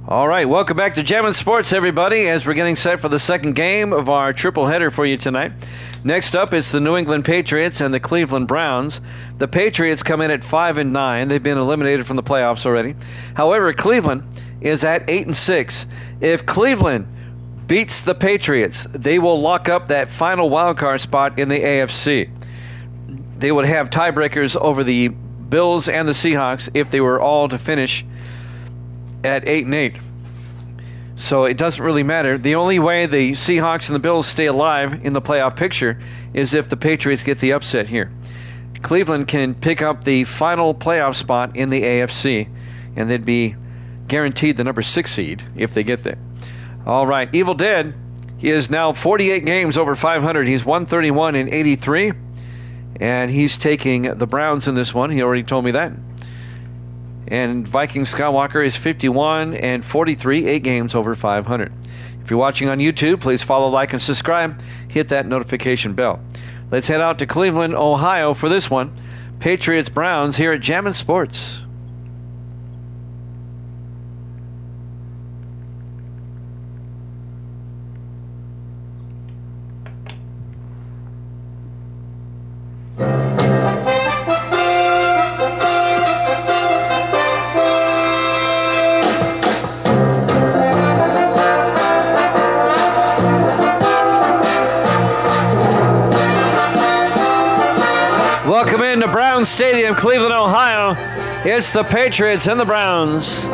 All right, welcome back to Jammin' Sports, everybody, as we're getting set for the second game of our triple header for you tonight. Next up is the New England Patriots and the Cleveland Browns. The Patriots come in at 5-9. They've been eliminated from the playoffs already. However, Cleveland is at 8-6. If Cleveland beats the Patriots, they will lock up that final wild card spot in the AFC. They would have tiebreakers over the Bills and the Seahawks if they were all to finish at 8-8. So it doesn't really matter. The only way the Seahawks and the Bills stay alive in the playoff picture is if the Patriots get the upset here. Cleveland can pick up the final playoff spot in the AFC, and they'd be guaranteed the number 6 seed if they get there. All right, Evil Dead, he is now 48 games over 500. He's 131-83, and he's taking the Browns in this one. He already told me that. And Viking Skywalker is 51-43, 8 games over 500. If you're watching on YouTube, please follow, like, and subscribe. Hit that notification bell. Let's head out to Cleveland, Ohio for this one. Patriots-Browns here at Jammin' Sports. Welcome into Brown Stadium, Cleveland, Ohio. It's the Patriots and the Browns.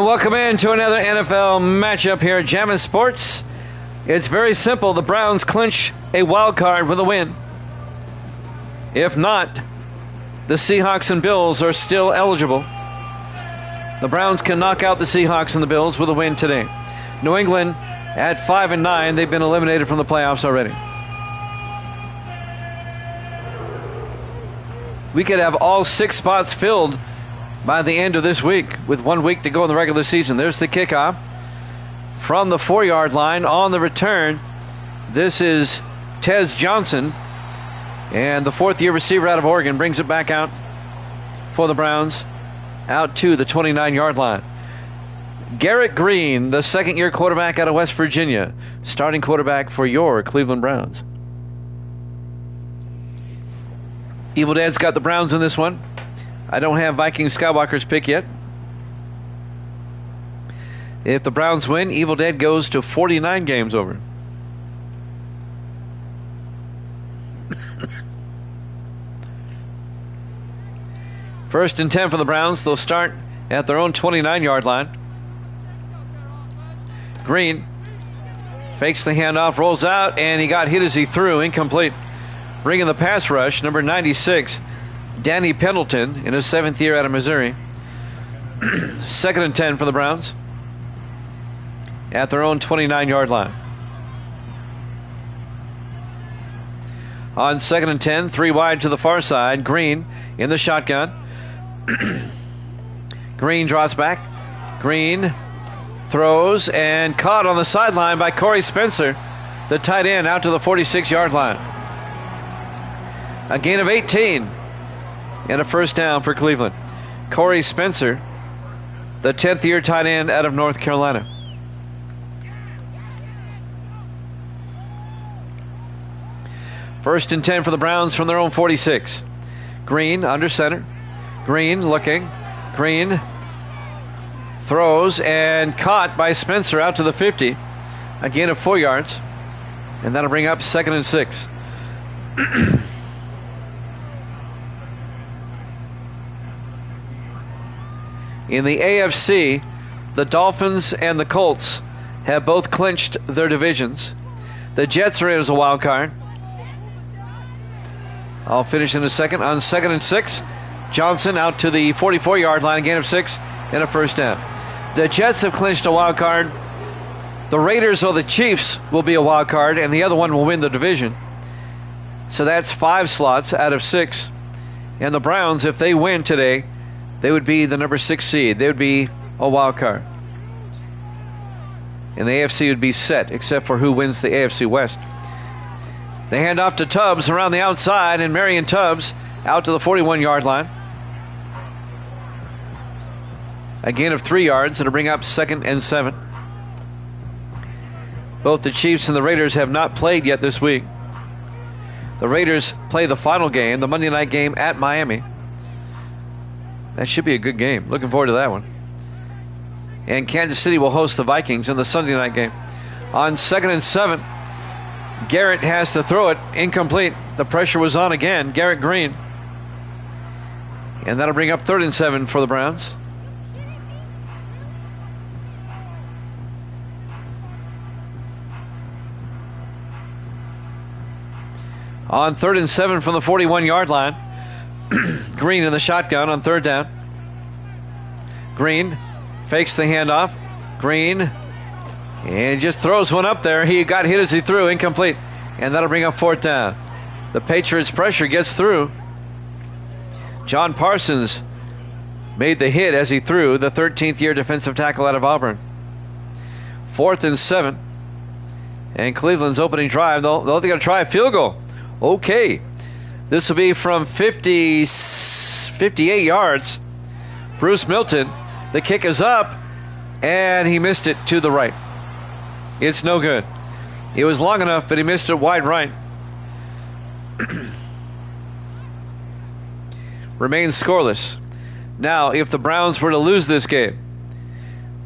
Welcome into another NFL matchup here at Jammin' Sports. It's very simple. The Browns clinch a wild card with a win. If not, the Seahawks and Bills are still eligible. The Browns can knock out the Seahawks and the Bills with a win today. New England at 5-9. They've been eliminated from the playoffs already. We could have all 6 spots filled by the end of this week, with 1 week to go in the regular season. There's the kickoff from the 4-yard line. On the return, this is Tez Johnson, and the 4th-year receiver out of Oregon brings it back out for the Browns, out to the 29-yard line. Garrett Green, the 2nd-year quarterback out of West Virginia, starting quarterback for your Cleveland Browns. Evil Dad's got the Browns in this one. I don't have Viking Skywalker's pick yet. If the Browns win, Evil Dead goes to 49 games over. First and 10 for the Browns. They'll start at their own 29-yard line. Green fakes the handoff, rolls out, and he got hit as he threw. Incomplete. Bringing the pass rush, number 96. Danny Pendleton in his 7th year out of Missouri. 2nd and 10 for the Browns at their own 29-yard line. On 2nd and 10, 3 wide to the far side. Green in the shotgun. Green draws back. Green throws and caught on the sideline by Corey Spencer, the tight end, out to the 46-yard line. A gain of 18. And a first down for Cleveland. Corey Spencer, the 10th-year tight end out of North Carolina. First and 10 for the Browns from their own 46. Green under center. Green looking. Green throws and caught by Spencer out to the 50. A gain of 4 yards. And that'll bring up 2nd and 6. In the AFC, the Dolphins and the Colts have both clinched their divisions. The Jets are in as a wild card. I'll finish in a second. On 2nd and 6, Johnson out to the 44-yard line, a gain of 6 and a first down. The Jets have clinched a wild card. The Raiders or the Chiefs will be a wild card, and the other one will win the division. So that's 5 slots out of 6. And the Browns, if they win today, they would be the number 6 seed. They would be a wild card. And the AFC would be set, except for who wins the AFC West. They hand off to Tubbs around the outside, and Marion Tubbs out to the 41-yard line. A gain of 3 yards. It'll bring up 2nd and 7. Both the Chiefs and the Raiders have not played yet this week. The Raiders play the final game, the Monday night game at Miami. That should be a good game. Looking forward to that one. And Kansas City will host the Vikings in the Sunday night game. On 2nd and 7, Garrett has to throw it. Incomplete. The pressure was on again. Garrett Green. And that'll bring up 3rd and 7 for the Browns. On 3rd and 7 from the 41-yard line. Green in the shotgun on 3rd down. Green fakes the handoff. Green. And just throws one up there. He got hit as he threw. Incomplete. And that'll bring up 4th down. The Patriots' pressure gets through. John Parsons made the hit as he threw, the 13th year defensive tackle out of Auburn. 4th and 7. And Cleveland's opening drive, they're going to try a field goal. Okay. This will be from 58 yards. Bruce Milton. The kick is up, and he missed it to the right. It's no good. It was long enough, but he missed it wide right. Remains scoreless. Now, if the Browns were to lose this game,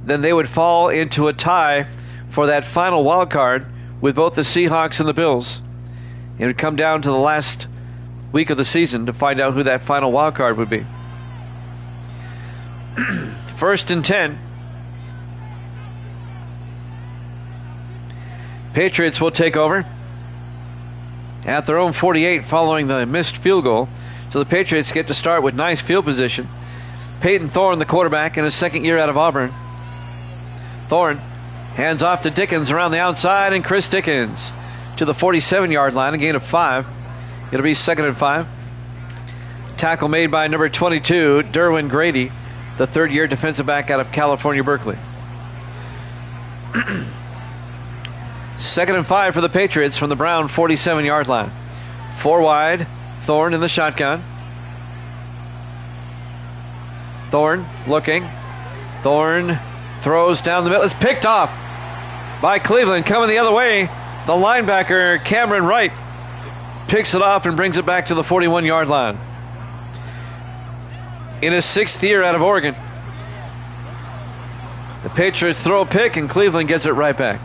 then they would fall into a tie for that final wild card with both the Seahawks and the Bills. It would come down to the last week of the season to find out who that final wild card would be. 1st and 10. Patriots will take over at their own 48 following the missed field goal. So the Patriots get to start with nice field position. Peyton Thorne, the quarterback, in his 2nd year out of Auburn. Thorne hands off to Dickens around the outside, and Chris Dickens to the 47-yard line, a gain of 5. It'll be 2nd and 5. Tackle made by number 22, Derwin Grady, the 3rd-year defensive back out of California, Berkeley. 2nd and 5 for the Patriots from the Brown 47-yard line. 4 wide, Thorne in the shotgun. Thorne looking. Thorne throws down the middle. It's picked off by Cleveland. Coming the other way, the linebacker, Cameron Wright, picks it off and brings it back to the 41-yard line. In his 6th year out of Oregon, the Patriots throw a pick and Cleveland gets it right back.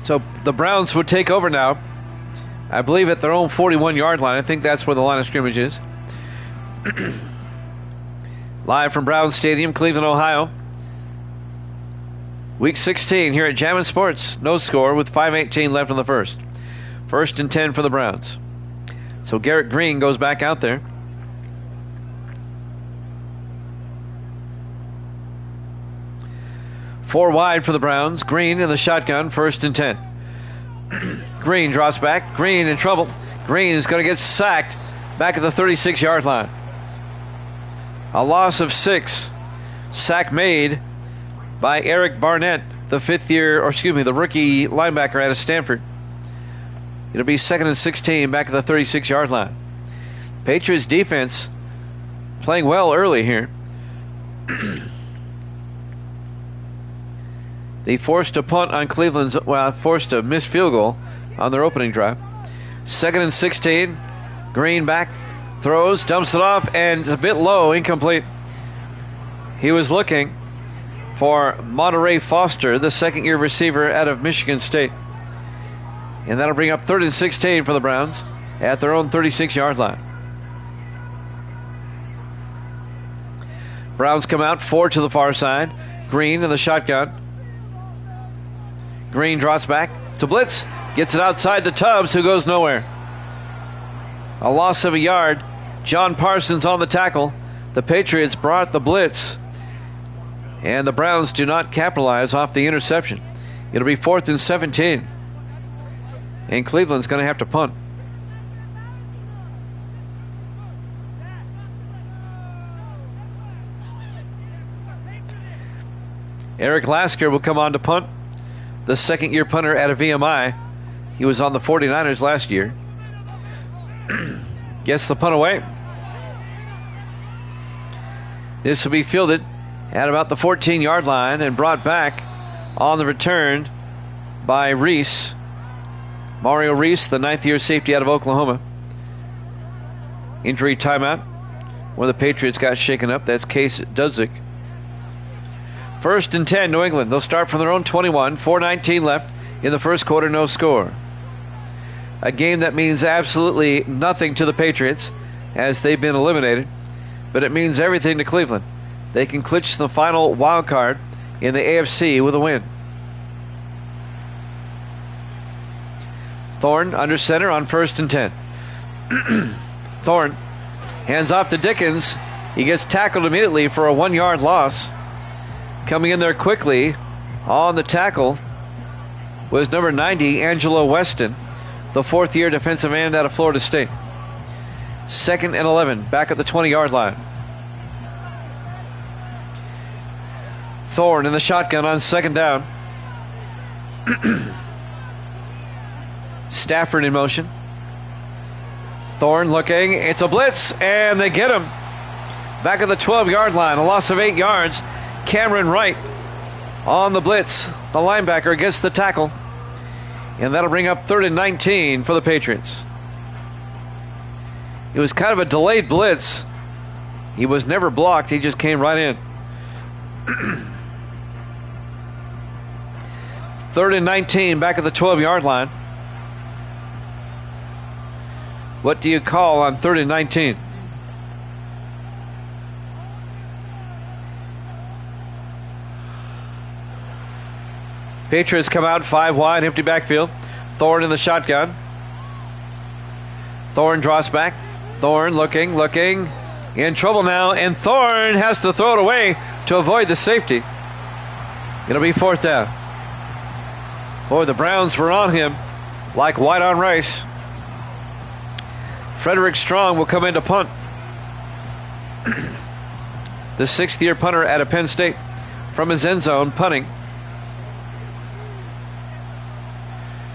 So the Browns would take over now, I believe at their own 41-yard line. I think that's where the line of scrimmage is. Live from Brown Stadium, Cleveland, Ohio. Week 16 here at Jammin' Sports. No score with 5:18 left in the first. 1st and 10 for the Browns. So Garrett Green goes back out there. Four wide for the Browns. Green in the shotgun, 1st and 10. Green drops back. Green in trouble. Green is going to get sacked back at the 36-yard line. A loss of 6. Sack made by Eric Barnett, the rookie linebacker out of Stanford. It'll be 2nd and 16 back at the 36-yard line. Patriots defense playing well early here. They forced a punt on forced a missed field goal on their opening drive. 2nd and 16. Green back, throws, dumps it off, and it's a bit low, incomplete. He was looking for Monterey Foster, the 2nd-year receiver out of Michigan State. And that'll bring up 3rd and 16 for the Browns at their own 36-yard line. Browns come out 4 to the far side. Green in the shotgun. Green drops back to blitz. Gets it outside to Tubbs, who goes nowhere. A loss of a yard. John Parsons on the tackle. The Patriots brought the blitz, and the Browns do not capitalize off the interception. It'll be 4th and 17. And Cleveland's going to have to punt. Eric Lasker will come on to punt, the second-year punter out of VMI. He was on the 49ers last year. Gets the punt away. This will be fielded at about the 14-yard line and brought back on the return by Reese. Mario Reese, the 9th-year safety out of Oklahoma. Injury timeout when the Patriots got shaken up. That's Case Dudzik. 1st and 10, New England. They'll start from their own 21. 4:19 left in the first quarter, no score. A game that means absolutely nothing to the Patriots as they've been eliminated, but it means everything to Cleveland. They can clinch the final wild card in the AFC with a win. Thorne under center on 1st and 10. Thorne hands off to Dickens. He gets tackled immediately for a 1-yard loss. Coming in there quickly on the tackle was number 90, Angelo Weston, the 4th-year defensive end out of Florida State. 2nd and 11, back at the 20-yard line. Thorne in the shotgun on 2nd down. Stafford in motion. Thorne looking. It's a blitz, and they get him. Back at the 12-yard line, a loss of 8 yards. Cameron Wright on the blitz. The linebacker gets the tackle. And that'll bring up 3rd and 19 for the Patriots. It was kind of a delayed blitz. He was never blocked. He just came right in. 3rd and 19 back at the 12-yard line. What do you call on 3rd and 19? Patriots come out 5 wide, empty backfield. Thorne in the shotgun. Thorne draws back. Thorne looking. In trouble now, and Thorne has to throw it away to avoid the safety. It'll be 4th down. Boy, the Browns were on him like white on rice. Frederick Strong will come in to punt. The 6th-year punter out of Penn State from his end zone, punting.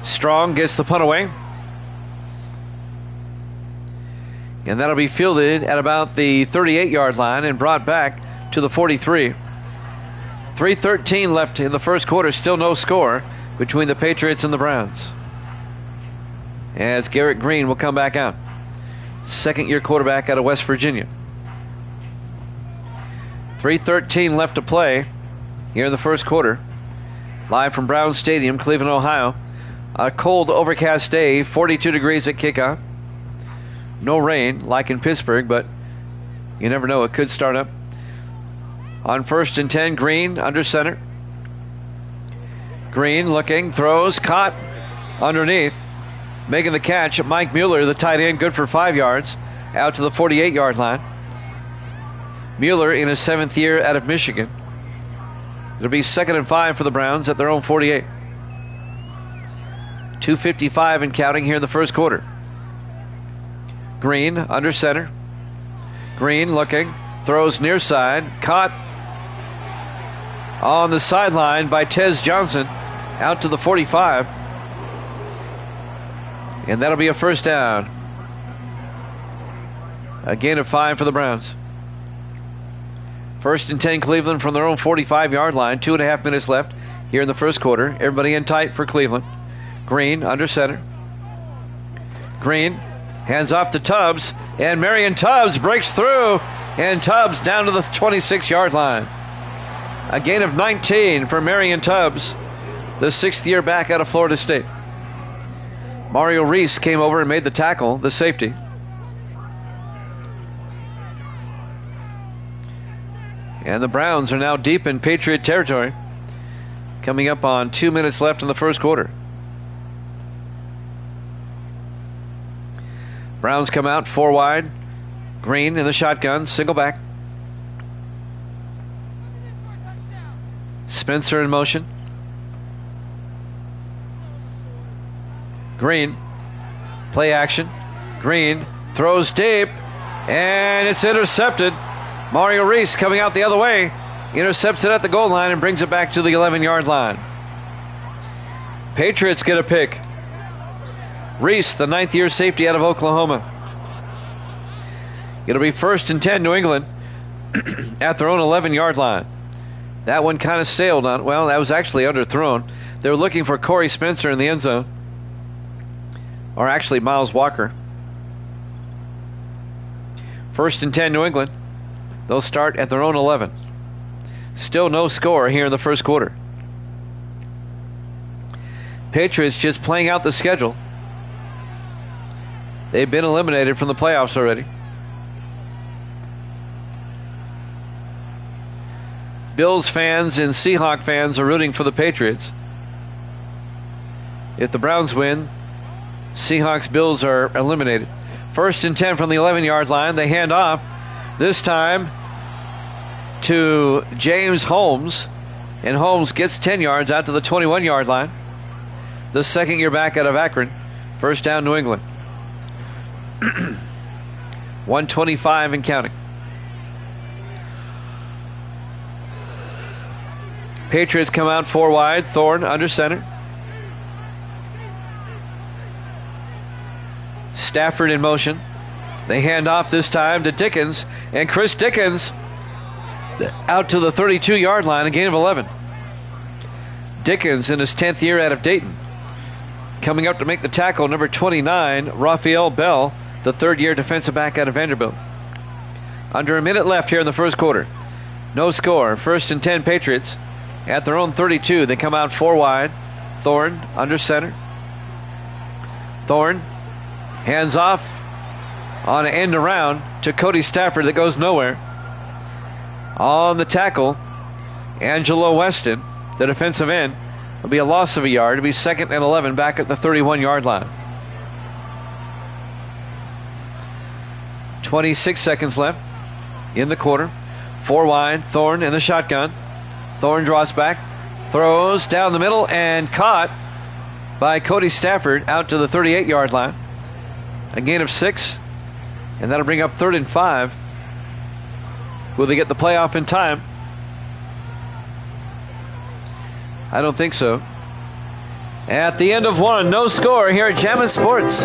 Strong gets the punt away. And that'll be fielded at about the 38-yard line and brought back to the 43. 3:13 left in the first quarter. Still no score between the Patriots and the Browns. As Garrett Green will come back out. 2nd-year quarterback out of West Virginia. 3:13 left to play here in the first quarter. Live from Brown Stadium, Cleveland, Ohio. A cold, overcast day, 42 degrees at kickoff. No rain, like in Pittsburgh, but you never know. It could start up. On 1st and 10, Green under center. Green looking, throws, caught underneath. Making the catch, Mike Mueller, the tight end, good for 5 yards, out to the 48-yard line. Mueller in his 7th year out of Michigan. It'll be 2nd and 5 for the Browns at their own 48. 2:55 and counting here in the first quarter. Green under center. Green looking, throws near side, caught on the sideline by Tez Johnson, out to the 45. And that'll be a 1st down. A gain of 5 for the Browns. 1st and 10 Cleveland from their own 45-yard line. 2.5 minutes left here in the first quarter. Everybody in tight for Cleveland. Green under center. Green hands off to Tubbs, and Marion Tubbs breaks through, and Tubbs down to the 26-yard line. A gain of 19 for Marion Tubbs, the 6th-year back out of Florida State. Mario Reese came over and made the tackle, the safety. And the Browns are now deep in Patriot territory, coming up on 2 minutes left in the first quarter. Browns come out 4 wide. Green in the shotgun, single back. Spencer in motion. Green. Play action. Green throws deep, and it's intercepted. Mario Reese coming out the other way. Intercepts it at the goal line and brings it back to the 11-yard line. Patriots get a pick. Reese, the 9th-year safety out of Oklahoma. It'll be 1st and 10, New England, at their own 11-yard line. That one kind of sailed on. Well, that was actually underthrown. They were looking for Corey Spencer in the end zone. Or actually, Miles Walker. 1st and 10, New England. They'll start at their own 11. Still no score here in the first quarter. Patriots just playing out the schedule. They've been eliminated from the playoffs already. Bills fans and Seahawk fans are rooting for the Patriots. If the Browns win, Seahawks Bills are eliminated. 1st and 10 from the 11-yard line. They hand off, this time to James Holmes. And Holmes gets 10 yards out to the 21-yard line. The second-year back out of Akron. First down, New England. 125 and counting. Patriots come out 4 wide. Thorne under center. Stafford in motion. They hand off this time to Dickens. And Chris Dickens out to the 32-yard line, a gain of 11. Dickens in his 10th year out of Dayton. Coming up to make the tackle, number 29, Raphael Bell, the 3rd-year defensive back out of Vanderbilt. Under a minute left here in the first quarter. No score. 1st and 10 Patriots at their own 32. They come out 4 wide. Thorne under center. Thorne hands off on an end around to Cody Stafford that goes nowhere. On the tackle, Angelo Weston, the defensive end. It'll be a loss of a yard. It'll be 2nd and 11 back at the 31-yard line. 26 seconds left in the quarter. 4 wide. Thorne in the shotgun. Thorne draws back, throws down the middle, and caught by Cody Stafford out to the 38-yard line. A gain of 6, and that'll bring up 3rd and 5. Will they get the playoff in time? I don't think so. At the end of 1, no score here at Jammin' Sports.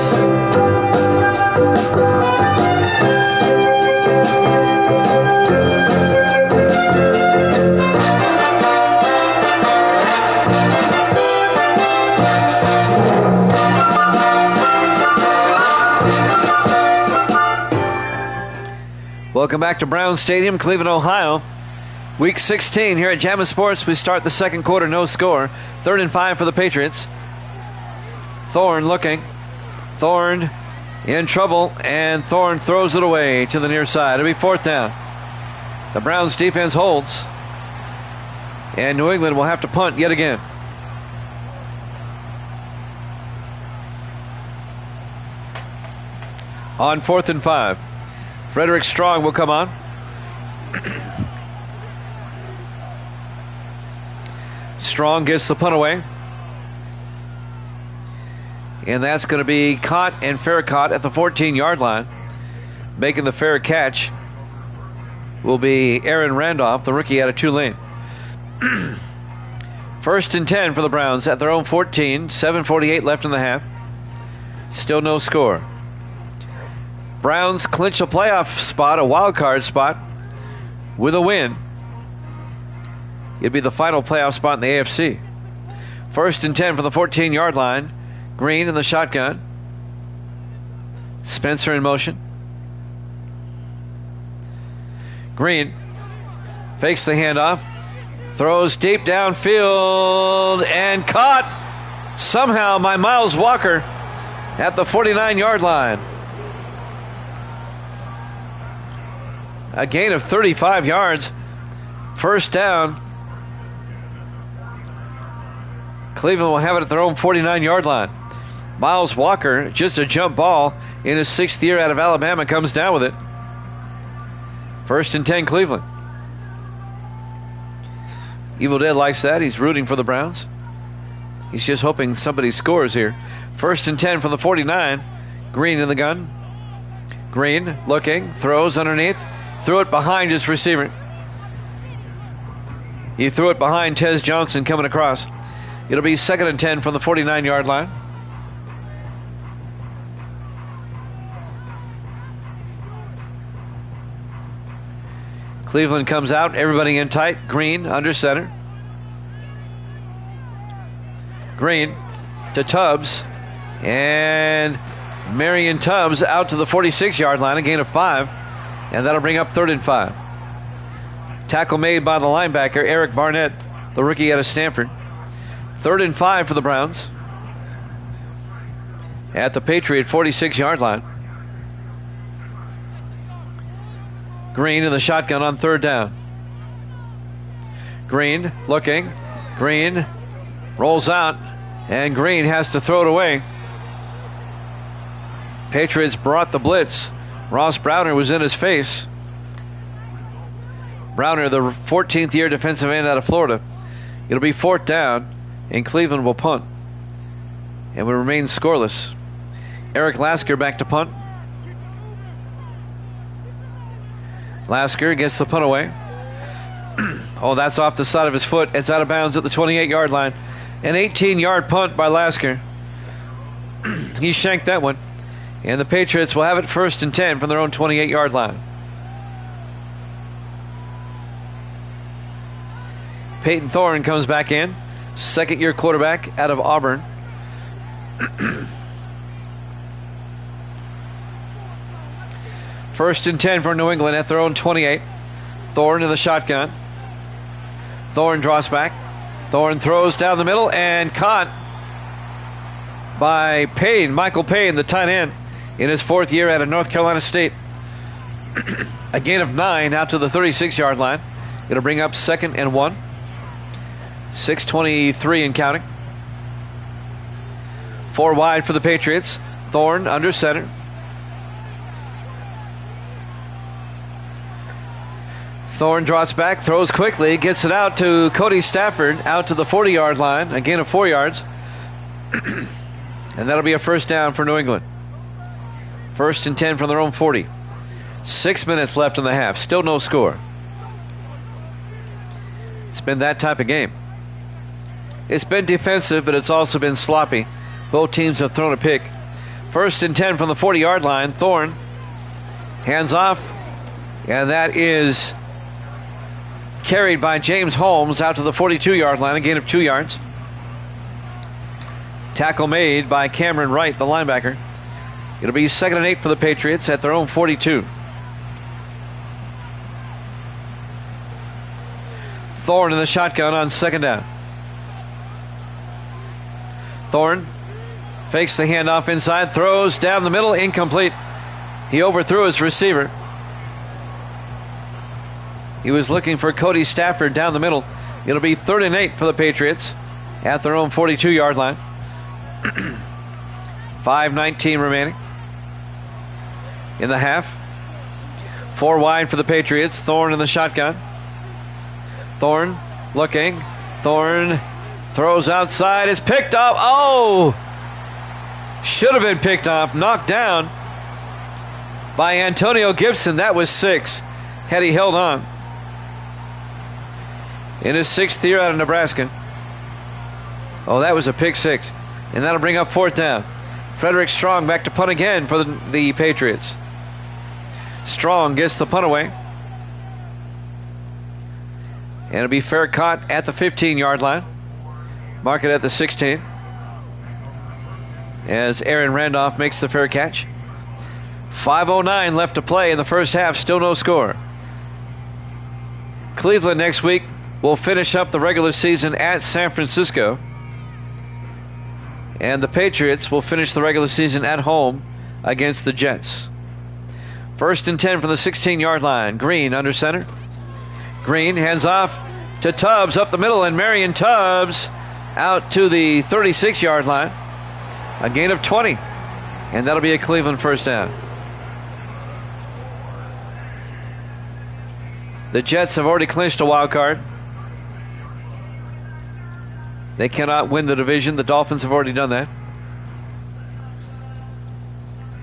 Welcome back to Brown Stadium, Cleveland, Ohio. Week 16 here at Jammin' Sports. We start the second quarter, no score. 3rd and 5 for the Patriots. Thorne looking. Thorne in trouble, and Thorne throws it away to the near side. It'll be 4th down. The Browns defense holds, and New England will have to punt yet again. On 4th and 5. Frederick Strong will come on. Strong gets the punt away. And that's going to be caught and fair caught at the 14-yard line. Making the fair catch will be Aaron Randolph, the rookie out of Tulane. 1st and 10 for the Browns at their own 14. 7:48 left in the half. Still no score. Browns clinch a playoff spot, a wild card spot, with a win. It'd be the final playoff spot in the AFC. 1st and 10 from the 14-yard line. Green in the shotgun. Spencer in motion. Green fakes the handoff. Throws deep downfield and caught somehow by Miles Walker at the 49-yard line. A gain of 35 yards. First down. Cleveland will have it at their own 49-yard line. Miles Walker, just a jump ball in his 6th year out of Alabama, comes down with it. 1st and 10 Cleveland. Evil Dead likes that. He's rooting for the Browns. He's just hoping somebody scores here. 1st and 10 from the 49. Green in the gun. Green looking, throws underneath, threw it behind his receiver. He threw it behind Tez Johnson coming across. It'll be 2nd and 10 from the 49-yard line. Cleveland comes out, everybody in tight. Green under center. Green to Tubbs. And Marion Tubbs out to the 46-yard line, a gain of 5. And that'll bring up 3rd and 5. Tackle made by the linebacker, Eric Barnett, the rookie out of Stanford. 3rd and 5 for the Browns. At the Patriot 46-yard line. Green in the shotgun on 3rd down. Green looking. Green rolls out. And Green has to throw it away. Patriots brought the blitz. Ross Browner was in his face. Browner, the 14th year defensive end out of Florida. It'll be 4th down, and Cleveland will punt. And will remain scoreless. Eric Lasker back to punt. Lasker gets the punt away. Oh, that's off the side of his foot. It's out of bounds at the 28-yard line. An 18-yard punt by Lasker. He shanked that one. And the Patriots will have it 1st and 10 from their own 28-yard line. Peyton Thorne comes back in. 2nd-year quarterback out of Auburn. First and 10 for New England at their own 28. Thorne in the shotgun. Thorne draws back. Thorne throws down the middle and caught by Payne, Michael Payne, the tight end, in his 4th year out of North Carolina State. A gain of 9 out to the 36-yard line. It'll bring up 2nd and 1. 6:23 and counting. 4 wide for the Patriots. Thorne under center. Thorne draws back, throws quickly, gets it out to Cody Stafford, out to the 40-yard line, a gain of 4 yards. And that'll be a 1st down for New England. 1st and 10 from their own 40. 6 minutes left in the half, still no score. It's been that type of game. It's been defensive, but it's also been sloppy. Both teams have thrown a pick. 1st and 10 from the 40-yard line. Thorne hands off, and that is carried by James Holmes out to the 42-yard line, a gain of 2 yards. Tackle made by Cameron Wright, the linebacker. It'll be 2nd and 8 for the Patriots at their own 42. Thorne in the shotgun on 2nd down. Thorne fakes the handoff inside, throws down the middle, incomplete. He overthrew his receiver. He was looking for Cody Stafford down the middle. It'll be 3rd and 8 for the Patriots at their own 42-yard line. 5:19 remaining in the half. 4 wide for the Patriots. Thorne in the shotgun. Thorne looking. Thorne throws outside. Is picked off. Oh! Should have been picked off. Knocked down by Antonio Gibson. That was 6. Had he held on. In his 6th year out of Nebraska. Oh, that was a pick 6. And that'll bring up 4th down. Frederick Strong back to punt again for the Patriots. Strong gets the punt away. And it'll be fair caught at the 15-yard line. Mark it at the 16. As Aaron Randolph makes the fair catch. 5:09 left to play in the first half. Still no score. Cleveland next week will finish up the regular season at San Francisco. And the Patriots will finish the regular season at home against the Jets. 1st and 10 from the 16-yard line. Green under center. Green hands off to Tubbs up the middle, and Marion Tubbs out to the 36-yard line. A gain of 20. And that'll be a Cleveland 1st down. The Jets have already clinched a wild card. They cannot win the division. The Dolphins have already done that.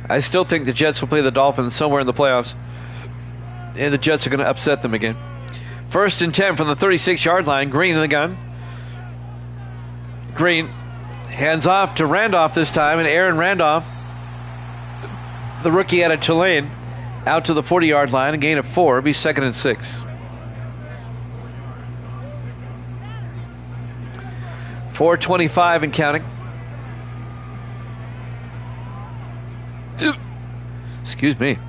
I still think the Jets will play the Dolphins somewhere in the playoffs, and the Jets are going to upset them again. 1st and 10 from the 36-yard line. Green in the gun. Green hands off to Randolph this time, and Aaron Randolph, the rookie out of Tulane, out to the 40-yard line, a gain of 4. It'll be 2nd and 6. .425 and counting. Excuse me.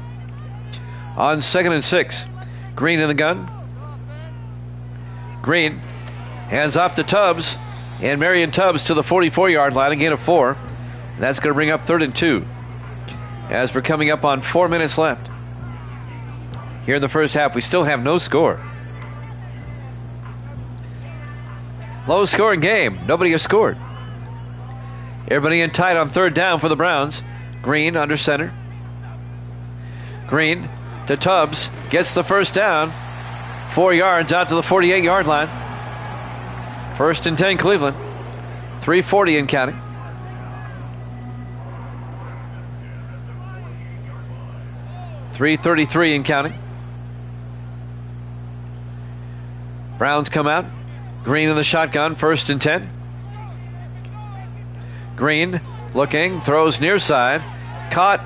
On 2nd and 6. Green in the gun. Green hands off to Tubbs, and Marion Tubbs to the 44-yard line, a gain of 4. And that's going to bring up 3rd and 2. As we're coming up on 4 minutes left. Here in the first half, we still have no score. Low scoring game. Nobody has scored. Everybody in tight on 3rd down for the Browns. Green under center. Green to Tubbs. Gets the 1st down. 4 yards out to the 48-yard line. 1st and 10 Cleveland. 3:40 and counting. .333 and counting. Browns come out. Green in the shotgun. 1st and 10. Green looking. Throws near side. Caught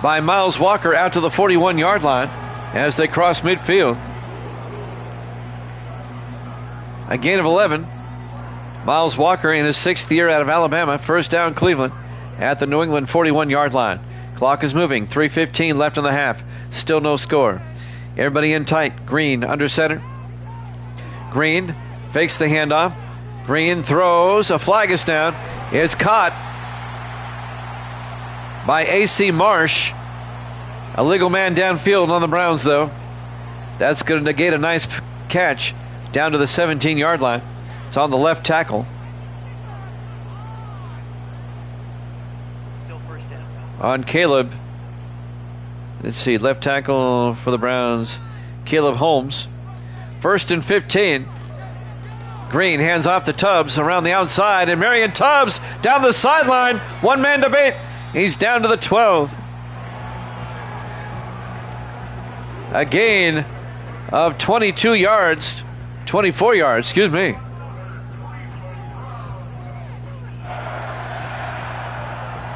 by Miles Walker out to the 41-yard line as they cross midfield. A gain of 11. Miles Walker in his 6th year out of Alabama. 1st down Cleveland at the New England 41-yard line. Clock is moving. 3:15 left in the half. Still no score. Everybody in tight. Green under center. Green fakes the handoff. Green throws. A flag is down. It's caught by A.C. Marsh. A legal man downfield on the Browns, though. That's going to negate a nice catch down to the 17-yard line. It's on the left tackle. Still 1st down. On Caleb. Let's see, left tackle for the Browns, Caleb Holmes. 1st and 15. Green hands off to Tubbs around the outside, and Marion Tubbs down the sideline. One man to beat. He's down to the 12. A gain of 22 yards. 24 yards, excuse me.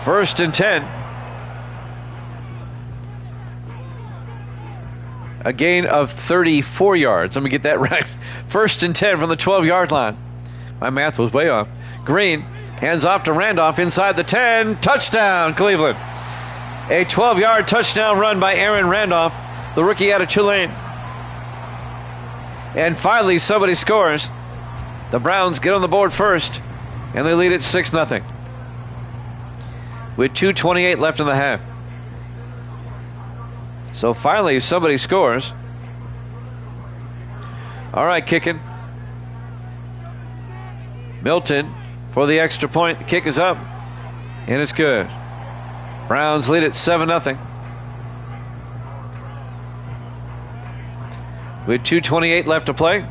First and 10. A gain of 34 yards. Let me get that right. 1st and 10 from the 12-yard line. My math was way off. Green hands off to Randolph inside the 10. Touchdown, Cleveland. A 12-yard touchdown run by Aaron Randolph, the rookie out of Tulane. And finally, somebody scores. The Browns get on the board first, and they lead it 6-0. With 2:28 left in the half. So finally, somebody scores. All right, kicking. Milton for the extra point. The kick is up, and it's good. Browns lead it 7-0. With 2:28 left to play.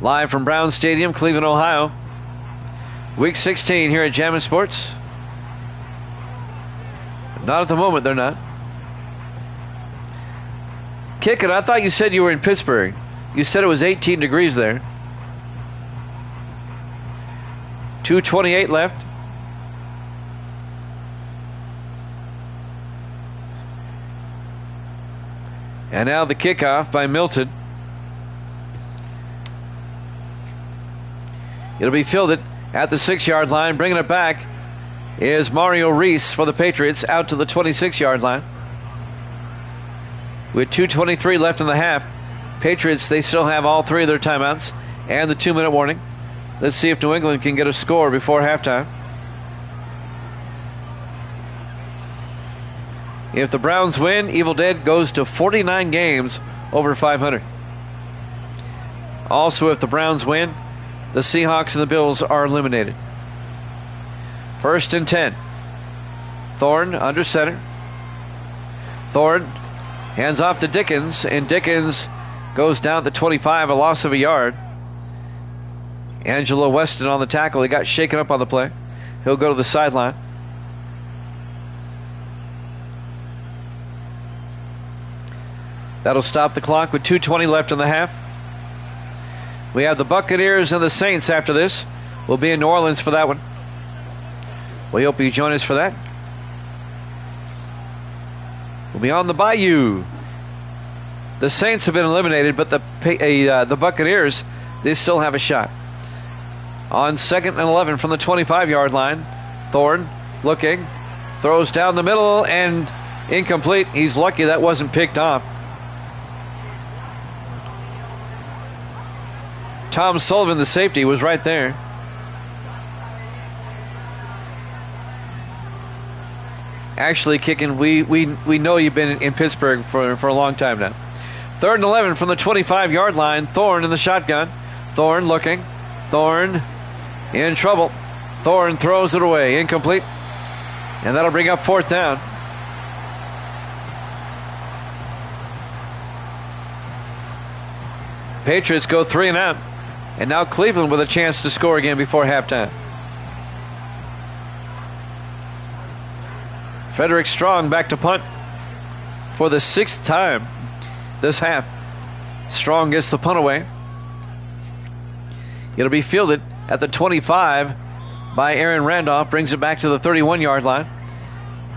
Live from Brown Stadium, Cleveland, Ohio. Week 16 here at Jammin' Sports. Not at the moment, they're not. Kick it. I thought you said you were in Pittsburgh. You said it was 18 degrees there. 2:28 left. And now the kickoff by Milton. It'll be fielded at the 6-yard line. Bringing it back is Mario Reese for the Patriots out to the 26-yard line. With 2:23 left in the half, Patriots, they still have all 3 of their timeouts and the 2-minute warning. Let's see if New England can get a score before halftime. If the Browns win, Evil Dead goes to 49 games over 500. Also, if the Browns win, the Seahawks and the Bills are eliminated. 1st and 10. Thorne under center. Thorne hands off to Dickens, and Dickens goes down to 25, a loss of a yard. Angelo Weston on the tackle. He got shaken up on the play. He'll go to the sideline. That'll stop the clock with 2:20 left in the half. We have the Buccaneers and the Saints after this. We'll be in New Orleans for that one. We hope you join us for that. We'll be on the Bayou. The Saints have been eliminated, but the Buccaneers, they still have a shot. On 2nd and 11 from the 25-yard line, Thorne looking, throws down the middle and incomplete. He's lucky that wasn't picked off. Tom Sullivan, the safety, was right there. Actually kicking, we know you've been in Pittsburgh for a long time now. 3rd and 11 from the 25-yard line. Thorne in the shotgun. Thorne looking. Thorne in trouble. Thorne throws it away. Incomplete. And that'll bring up 4th down. Patriots go 3 and out. And now Cleveland with a chance to score again before halftime. Frederick Strong back to punt for the 6th time this half. Strong gets the punt away. It'll be fielded at the 25 by Aaron Randolph. Brings it back to the 31-yard line.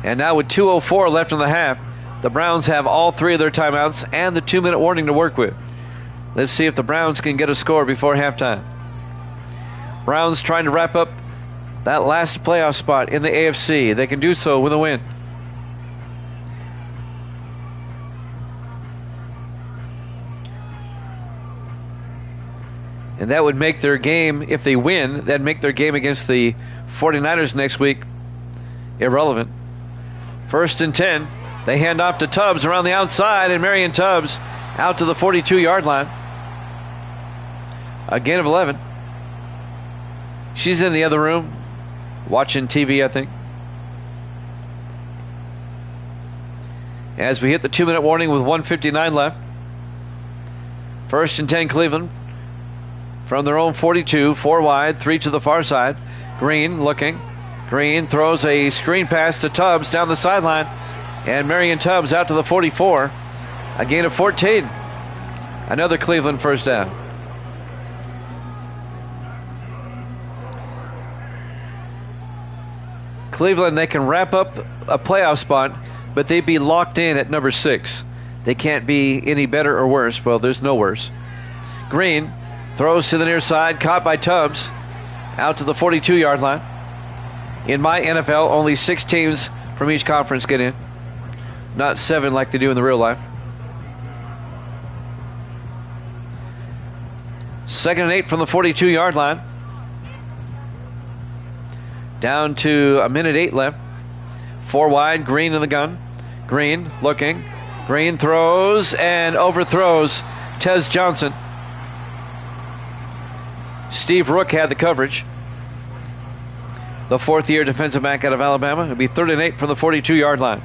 And now with 2:04 left in the half, the Browns have all 3 of their timeouts and the 2-minute warning to work with. Let's see if the Browns can get a score before halftime. Browns trying to wrap up that last playoff spot in the AFC. They can do so with a win. And that would make their game, if they win, that'd make their game against the 49ers next week irrelevant. 1st and 10. They hand off to Tubbs around the outside, and Marion Tubbs out to the 42-yard line. A gain of 11. She's in the other room watching TV, I think. As we hit the 2-minute warning with 1:59 left. 1st and 10 Cleveland. From their own 42, 4 wide, 3 to the far side. Green looking. Green throws a screen pass to Tubbs down the sideline. And Marion Tubbs out to the 44. A gain of 14. Another Cleveland first down. Cleveland, they can wrap up a playoff spot, but they'd be locked in at number 6. They can't be any better or worse. Well, there's no worse. Green throws to the near side, caught by Tubbs, out to the 42-yard line. In my NFL, only 6 teams from each conference get in, not 7 like they do in the real life. 2nd and 8 from the 42-yard line. Down to 1:08 left. 4 wide, Green in the gun. Green looking. Green throws and overthrows Tez Johnson. Steve Rook had the coverage. The 4th-year defensive back out of Alabama. It'll be 3rd and 8 from the 42-yard line.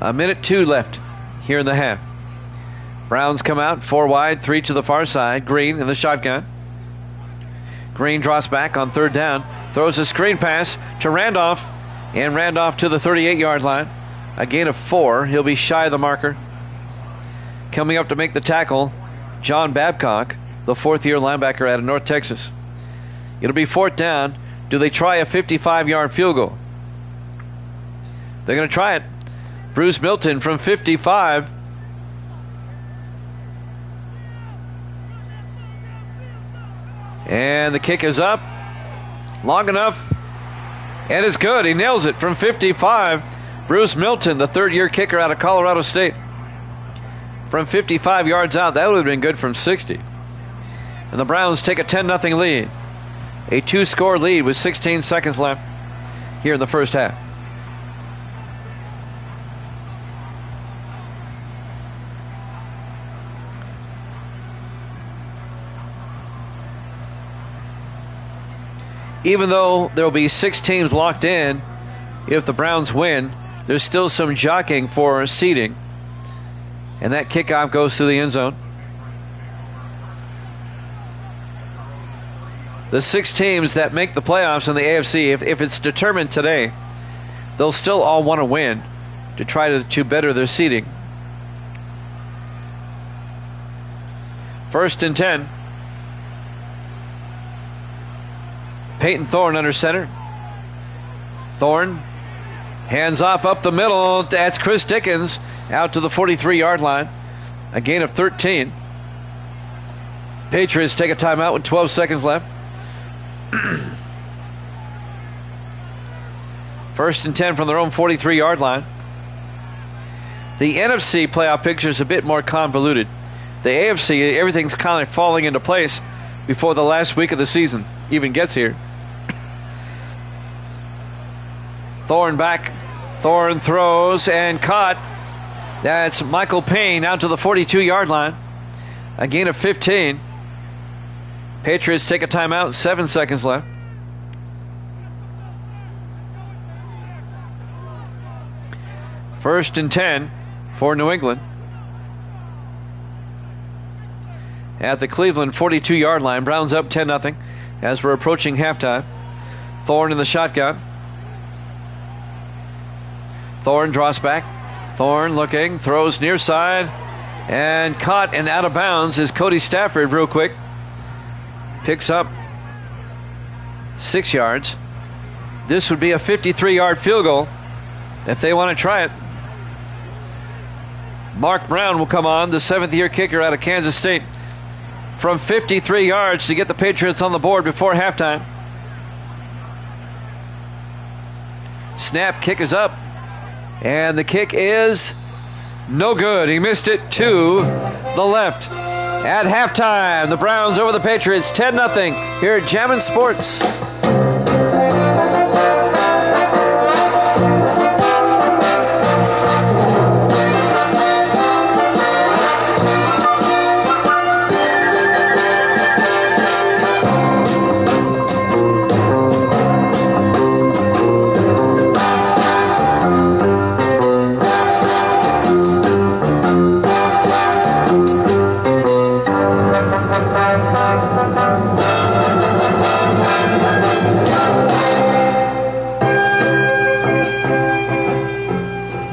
1:02 left here in the half. Browns come out, 4 wide, 3 to the far side. Green in the shotgun. Green drops back on 3rd down. Throws a screen pass to Randolph. And Randolph to the 38-yard line. A gain of 4. He'll be shy of the marker. Coming up to make the tackle, John Babcock, the 4th-year linebacker out of North Texas. It'll be 4th down. Do they try a 55-yard field goal? They're going to try it. Bruce Milton from 55. And the kick is up. Long enough. And it's good. He nails it from 55. Bruce Milton, the 3rd-year kicker out of Colorado State. From 55 yards out, that would have been good from 60. And the Browns take a 10-0 lead. A 2-score lead with 16 seconds left here in the first half. Even though there will be 6 teams locked in, if the Browns win, there's still some jockeying for seeding. And that kickoff goes through the end zone. The 6 teams that make the playoffs in the AFC, if it's determined today, they'll still all want to win to try to better their seeding. 1st and 10. Peyton Thorne under center. Thorne, hands off up the middle. That's Chris Dickens out to the 43-yard line. A gain of 13. Patriots take a timeout with 12 seconds left. 1st and 10 from their own 43-yard line. The NFC playoff picture is a bit more convoluted. The AFC, everything's kind of falling into place before the last week of the season even gets here. Thorne back. Thorne throws and caught. That's Michael Payne out to the 42-yard line. A gain of 15. Patriots take a timeout, 7 seconds left. First and 10 for New England. At the Cleveland 42-yard line, Browns up 10-0 as we're approaching halftime. Thorne in the shotgun. Thorne draws back. Thorne looking, throws near side, and caught and out of bounds is Cody Stafford real quick. Picks up 6 yards. This would be a 53-yard field goal if they want to try it. Mark Brown will come on, the 7th-year kicker out of Kansas State, from 53 yards to get the Patriots on the board before halftime. Snap, kick is up, and the kick is no good. He missed it to the left. At halftime, the Browns over the Patriots, 10-0 here at Jammin' Sports.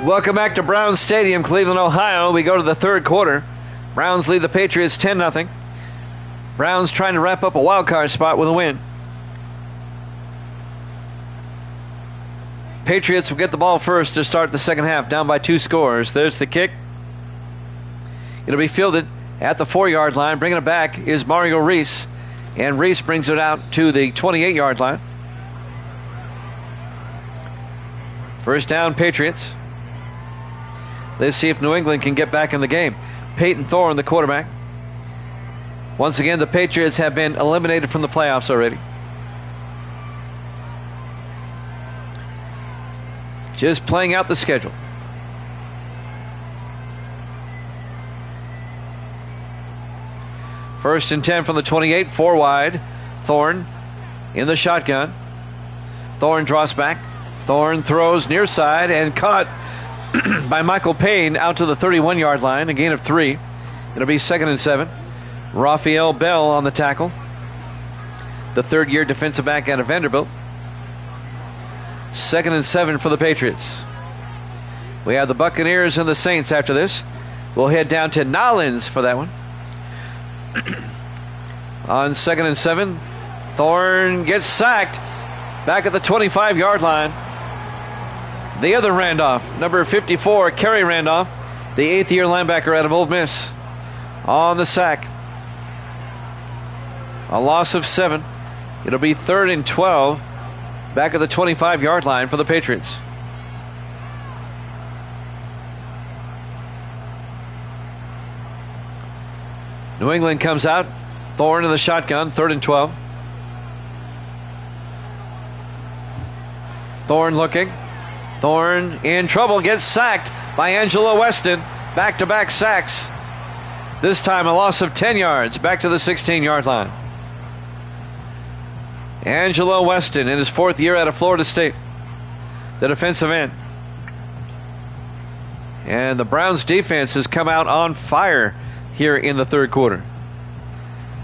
Welcome back to Browns Stadium, Cleveland, Ohio. We go to the third quarter. Browns lead the Patriots 10-0. Browns trying to wrap up a wild card spot with a win. Patriots will get the ball first to start the second half, down by 2 scores. There's the kick. It'll be fielded at the 4-yard line. Bringing it back is Mario Reese, and Reese brings it out to the 28-yard line. First down, Patriots. Let's see if New England can get back in the game. Peyton Thorne, the quarterback. Once again, the Patriots have been eliminated from the playoffs already. Just playing out the schedule. First and 10 from the 28, 4 wide. Thorne in the shotgun. Thorne draws back. Thorne throws near side and caught by Michael Payne out to the 31-yard line, a gain of 3. It'll be 2nd and 7. Raphael Bell on the tackle, the 3rd-year defensive back out of Vanderbilt. 2nd and 7 for the Patriots. We have the Buccaneers and the Saints after this. We'll head down to Nolens for that one. On 2nd and 7, Thorne gets sacked back at the 25-yard line. The other Randolph, number 54, Kerry Randolph, the 8th-year linebacker out of Ole Miss, on the sack. A loss of 7. It'll be 3rd and 12, back at the 25-yard line for the Patriots. New England comes out. Thorne in the shotgun, 3rd and 12. Thorne looking. Thorne in trouble, gets sacked by Angelo Weston. Back-to-back sacks. This time a loss of 10 yards, back to the 16-yard line. Angelo Weston in his 4th year out of Florida State, the defensive end. And the Browns defense has come out on fire here in the third quarter.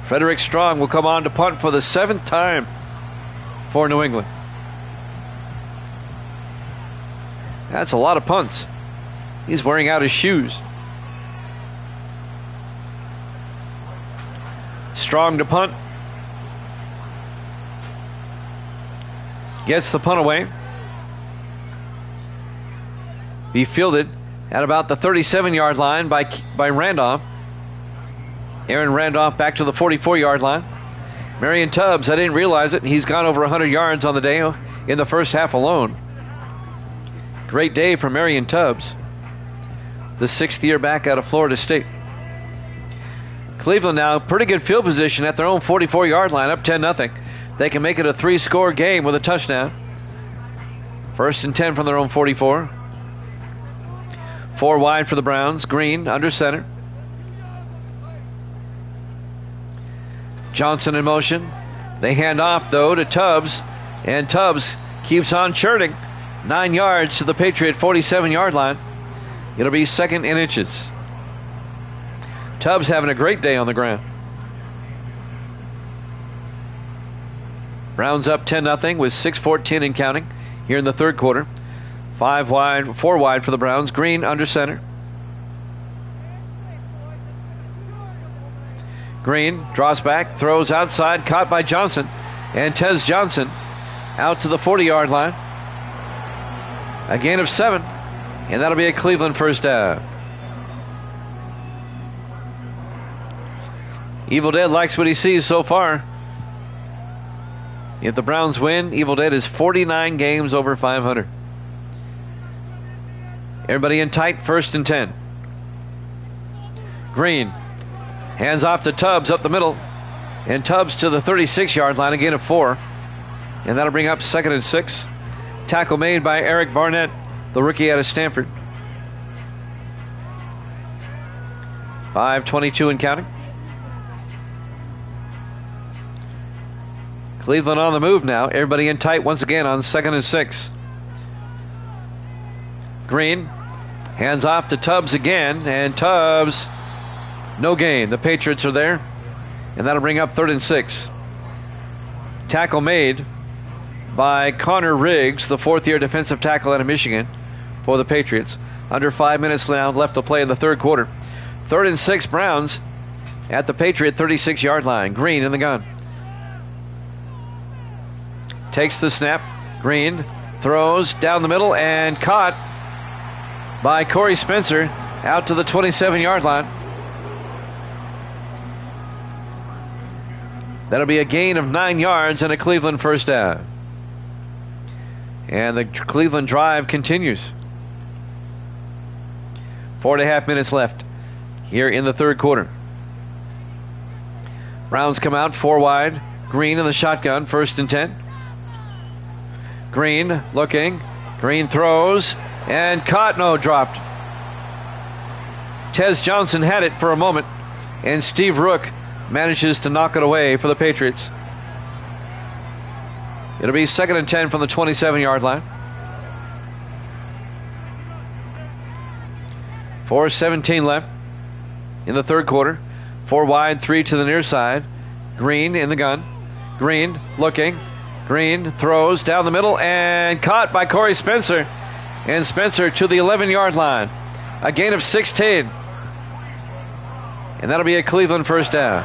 Frederick Strong will come on to punt for the 7th time for New England. That's a lot of punts. He's wearing out his shoes. Strong to punt. Gets the punt away. Be fielded at about the 37-yard line by Randolph. Aaron Randolph back to the 44-yard line. Marion Tubbs, I didn't realize it, he's gone over 100 yards on the day in the first half alone. Great day for Marion Tubbs, the 6th year back out of Florida State. Cleveland now pretty good field position at their own 44-yard line, up 10-0. They can make it a 3-score game with a touchdown. 1st and 10 from their own 44. 4 wide for the Browns. Green under center. Johnson in motion. They hand off, though, to Tubbs. And Tubbs keeps on churning. 9 yards to the Patriot 47-yard line. It'll be 2nd and inches. Tubbs having a great day on the ground. Browns up 10-0 with 6:14 and counting here in the third quarter. 4 wide for the Browns. Green under center. Green draws back, throws outside, caught by Johnson. And Tez Johnson out to the 40-yard line. A gain of 7, and that'll be a Cleveland first down. Evil Dead likes what he sees so far. If the Browns win, Evil Dead is 49 games over 500. Everybody in tight, 1st and 10. Green hands off to Tubbs up the middle. And Tubbs to the 36-yard line, a gain of 4. And that'll bring up 2nd and 6. Tackle made by Eric Barnett, the rookie out of Stanford. 5:22 and counting. Cleveland on the move now. Everybody in tight once again on 2nd and 6. Green hands off to Tubbs again, and Tubbs, no gain. The Patriots are there, and that'll bring up 3rd and 6. Tackle made by Connor Riggs, the 4th-year defensive tackle out of Michigan for the Patriots. Under 5 minutes now left to play in the third quarter. 3rd and 6 Browns at the Patriot 36-yard line. Green in the gun. Takes the snap. Green throws down the middle and caught by Corey Spencer out to the 27-yard line. That'll be a gain of 9 yards and a Cleveland first down. And the Cleveland drive continues. 4.5 minutes left here in the third quarter. Browns come out 4 wide. Green in the shotgun, 1st and 10. Green looking. Green throws and caught. No, dropped. Tez Johnson had it for a moment, and Steve Rook manages to knock it away for the Patriots. It'll be 2nd and 10 from the 27-yard line. 4:17 left in the third quarter. 4 wide, 3 to the near side. Green in the gun. Green looking. Green throws down the middle and caught by Corey Spencer. And Spencer to the 11-yard line. A gain of 16. And that'll be a Cleveland first down.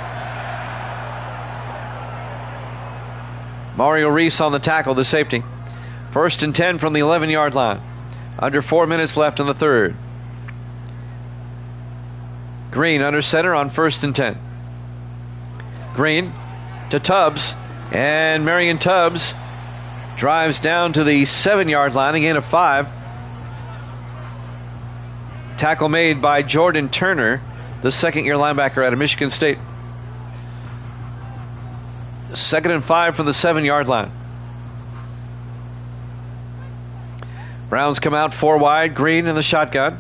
Mario Reese on the tackle, the safety. 1st and 10 from the 11-yard line. Under 4 minutes left in the third. Green under center on 1st and 10. Green to Tubbs. And Marion Tubbs drives down to the 7-yard line, a gain of 5. Tackle made by Jordan Turner, the 2nd-year linebacker out of Michigan State. 2nd and 5 from the 7-yard line. Browns come out 4 wide. Green in the shotgun.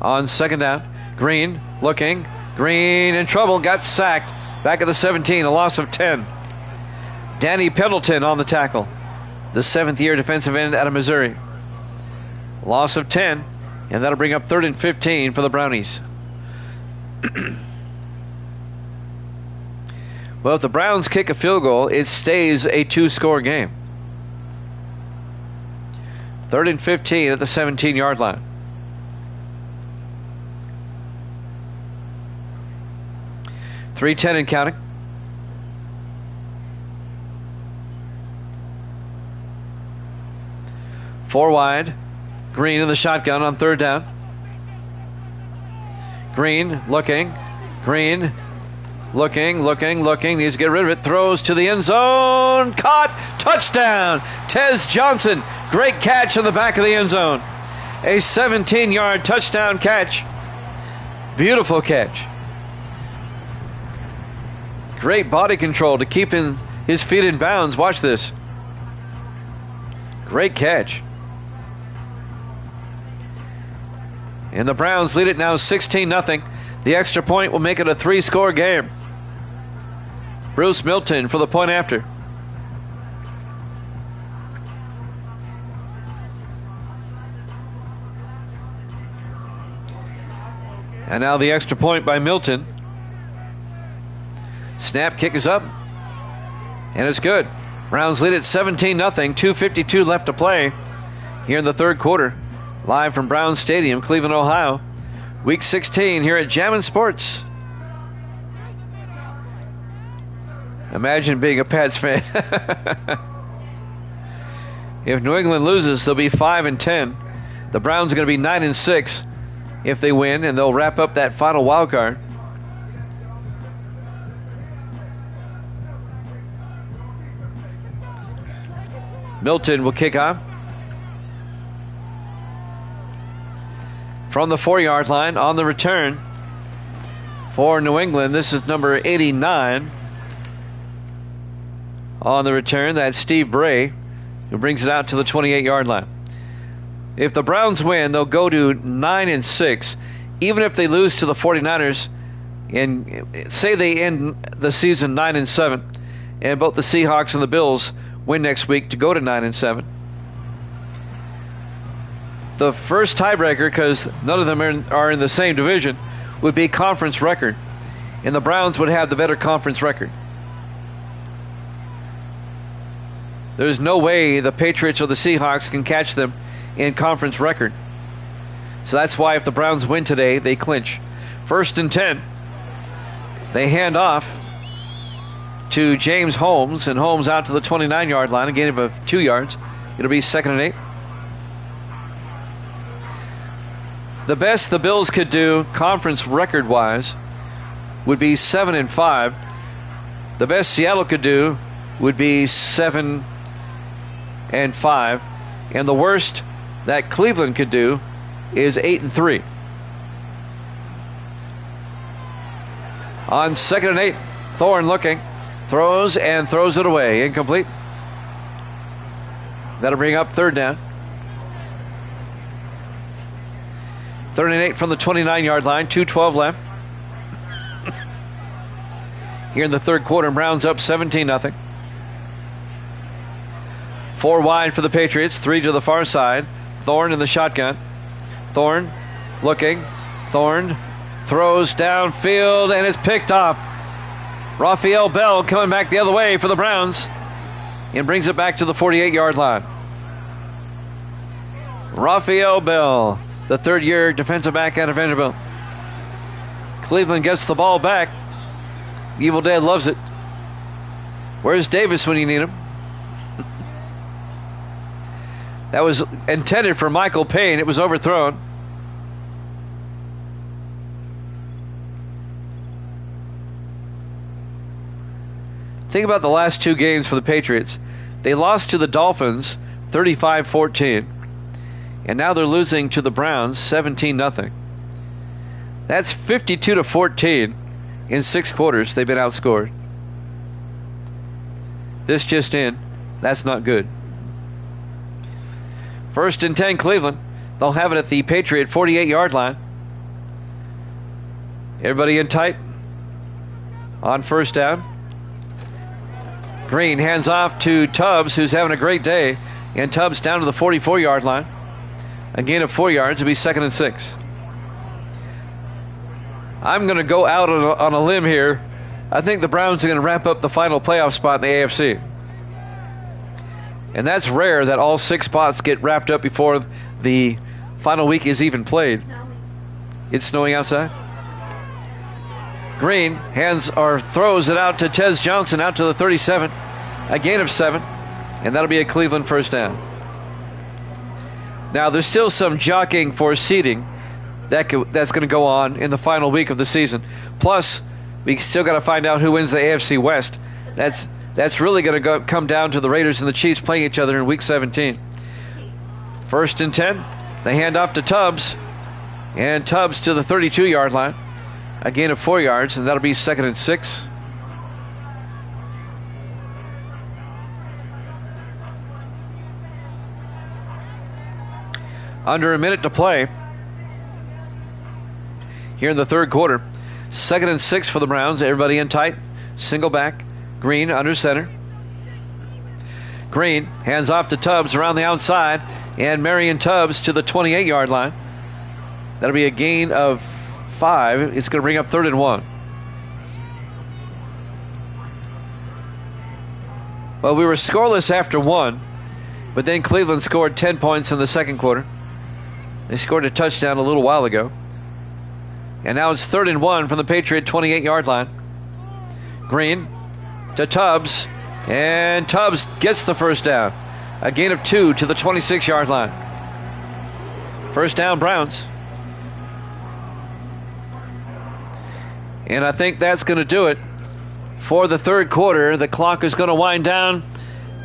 On 2nd down. Green looking. Green in trouble. Got sacked. Back at the 17. A loss of 10. Danny Pendleton on the tackle. The 7th-year defensive end out of Missouri. Loss of 10. And that'll bring up 3rd and 15 for the Brownies. Well, if the Browns kick a field goal, it stays a 2-score game. 3rd and 15 at the 17-yard line. .310 and counting. Four wide. Green in the shotgun on 3rd down. Green looking. Green looking. Needs to get rid of it. Throws to the end zone. Caught. Touchdown. Tez Johnson. Great catch in the back of the end zone. A 17-yard touchdown catch. Beautiful catch. Great body control to keep his feet in bounds. Watch this. Great catch. And the Browns lead it now 16-0. The extra point will make it a 3-score game. Bruce Milton for the point after. And now the extra point by Milton. Snap, kick is up. And it's good. Browns lead it 17-0. 2:52 left to play here in the 3rd quarter. Live from Brown Stadium, Cleveland, Ohio. Week 16 here at Jammin' Sports. Imagine being a Pats fan. If New England loses, they'll be 5-10. The Browns are going to be 9-6 if they win, and they'll wrap up that final wild card. Milton will kick off. From the 4-yard line on the return for New England. This is number 89. On the return, that's Steve Bray, who brings it out to the 28-yard line. If the Browns win, they'll go to 9-6. Even if they lose to the 49ers, and say they end the season 9-7, and both the Seahawks and the Bills win next week to go to 9-7. The first tiebreaker, because none of them are in the same division, would be conference record. And the Browns would have the better conference record. There's no way the Patriots or the Seahawks can catch them in conference record. So that's why if the Browns win today, they clinch. 1st and 10. They hand off to James Holmes, and Holmes out to the 29-yard line, a gain of 2 yards. It'll be 2nd and 8. The best the Bills could do conference record-wise would be 7-5. The best Seattle could do would be 7-5. And the worst that Cleveland could do is 8-3. On 2nd and 8, Thorne looking. Throws it away. Incomplete. That'll bring up 3rd down. 3rd and 8 from the 29-yard line. 2:12 left. Here in the 3rd quarter, Browns up 17-0. 4 wide for the Patriots. 3 to the far side. Thorne in the shotgun. Thorne looking. Thorne throws downfield and it's picked off. Raphael Bell coming back the other way for the Browns and brings it back to the 48-yard line. Raphael Bell, the 3rd-year defensive back out of Vanderbilt. Cleveland gets the ball back. Evil Dead loves it. Where's Davis when you need him? That was intended for Michael Payne. It was overthrown. Think about the last 2 games for the Patriots. They lost to the Dolphins 35-14. And now they're losing to the Browns 17-0. That's 52-14 in 6 quarters. They've been outscored. This just in. That's not good. 1st and 10 Cleveland. They'll have it at the Patriot 48-yard line. Everybody in tight. On 1st down. Green hands off to Tubbs, who's having a great day. And Tubbs down to the 44-yard line. A gain of 4 yards. It'll be 2nd and 6. I'm going to go out on a limb here I think the Browns are going to wrap up the final playoff spot in the AFC. And that's rare that all 6 spots get wrapped up before the final week is even played. It's snowing outside. Green throws it out to Tez Johnson out to the 37. A gain of 7. And that'll be a Cleveland first down. Now, there's still some jockeying for seeding that's going to go on in the final week of the season. Plus, we still got to find out who wins the AFC West. That's really going to come down to the Raiders and the Chiefs playing each other in Week 17. First and 10. They hand off to Tubbs. And Tubbs to the 32-yard line. A gain of 4 yards, and that'll be 2nd and 6. Under a minute to play here in the third quarter. 2nd and 6 for the Browns. Everybody in tight. Single back. Green under center. Green hands off to Tubbs around the outside. And Marion Tubbs to the 28-yard line. That'll be a gain of 5. It's going to bring up 3rd and 1. Well, we were scoreless after 1. But then Cleveland scored 10 points in the second quarter. They scored a touchdown a little while ago. And now it's 3rd and 1 from the Patriot 28-yard line. Green to Tubbs. And Tubbs gets the first down. A gain of 2 to the 26-yard line. First down, Browns. And I think that's going to do it for the third quarter. The clock is going to wind down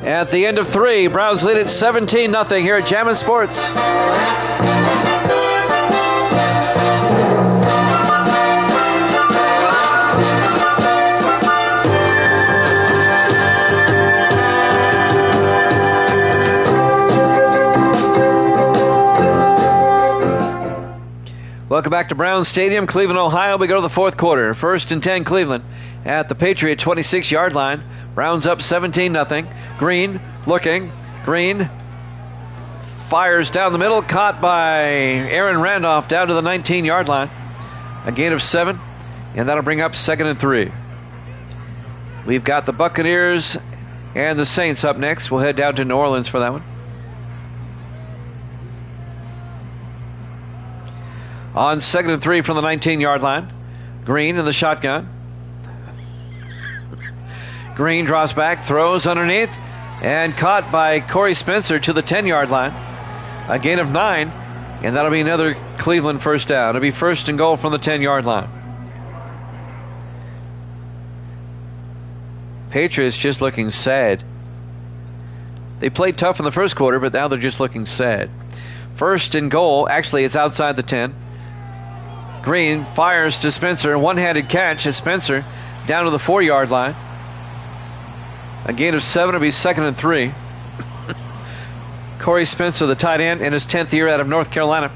at the end of 3. Browns lead it 17-0 here at Jammin' Sports. Welcome back to Brown Stadium, Cleveland, Ohio. We go to the fourth quarter. 1st and 10, Cleveland at the Patriot 26-yard line. Browns up 17-0. Green looking. Green fires down the middle. Caught by Aaron Randolph down to the 19-yard line. A gain of 7. And that'll bring up 2nd and 3. We've got the Buccaneers and the Saints up next. We'll head down to New Orleans for that one. On 2nd and 3 from the 19-yard line. Green in the shotgun. Green draws back, throws underneath, and caught by Corey Spencer to the 10-yard line. A gain of 9, and that'll be another Cleveland first down. It'll be 1st and goal from the 10-yard line. Patriots just looking sad. They played tough in the first quarter, but now they're just looking sad. 1st and goal. Actually, it's outside the 10. Green fires to Spencer. One-handed catch as Spencer down to the 4-yard line. A gain of 7 will be 2nd and 3. Corey Spencer, the tight end, in his 10th year out of North Carolina.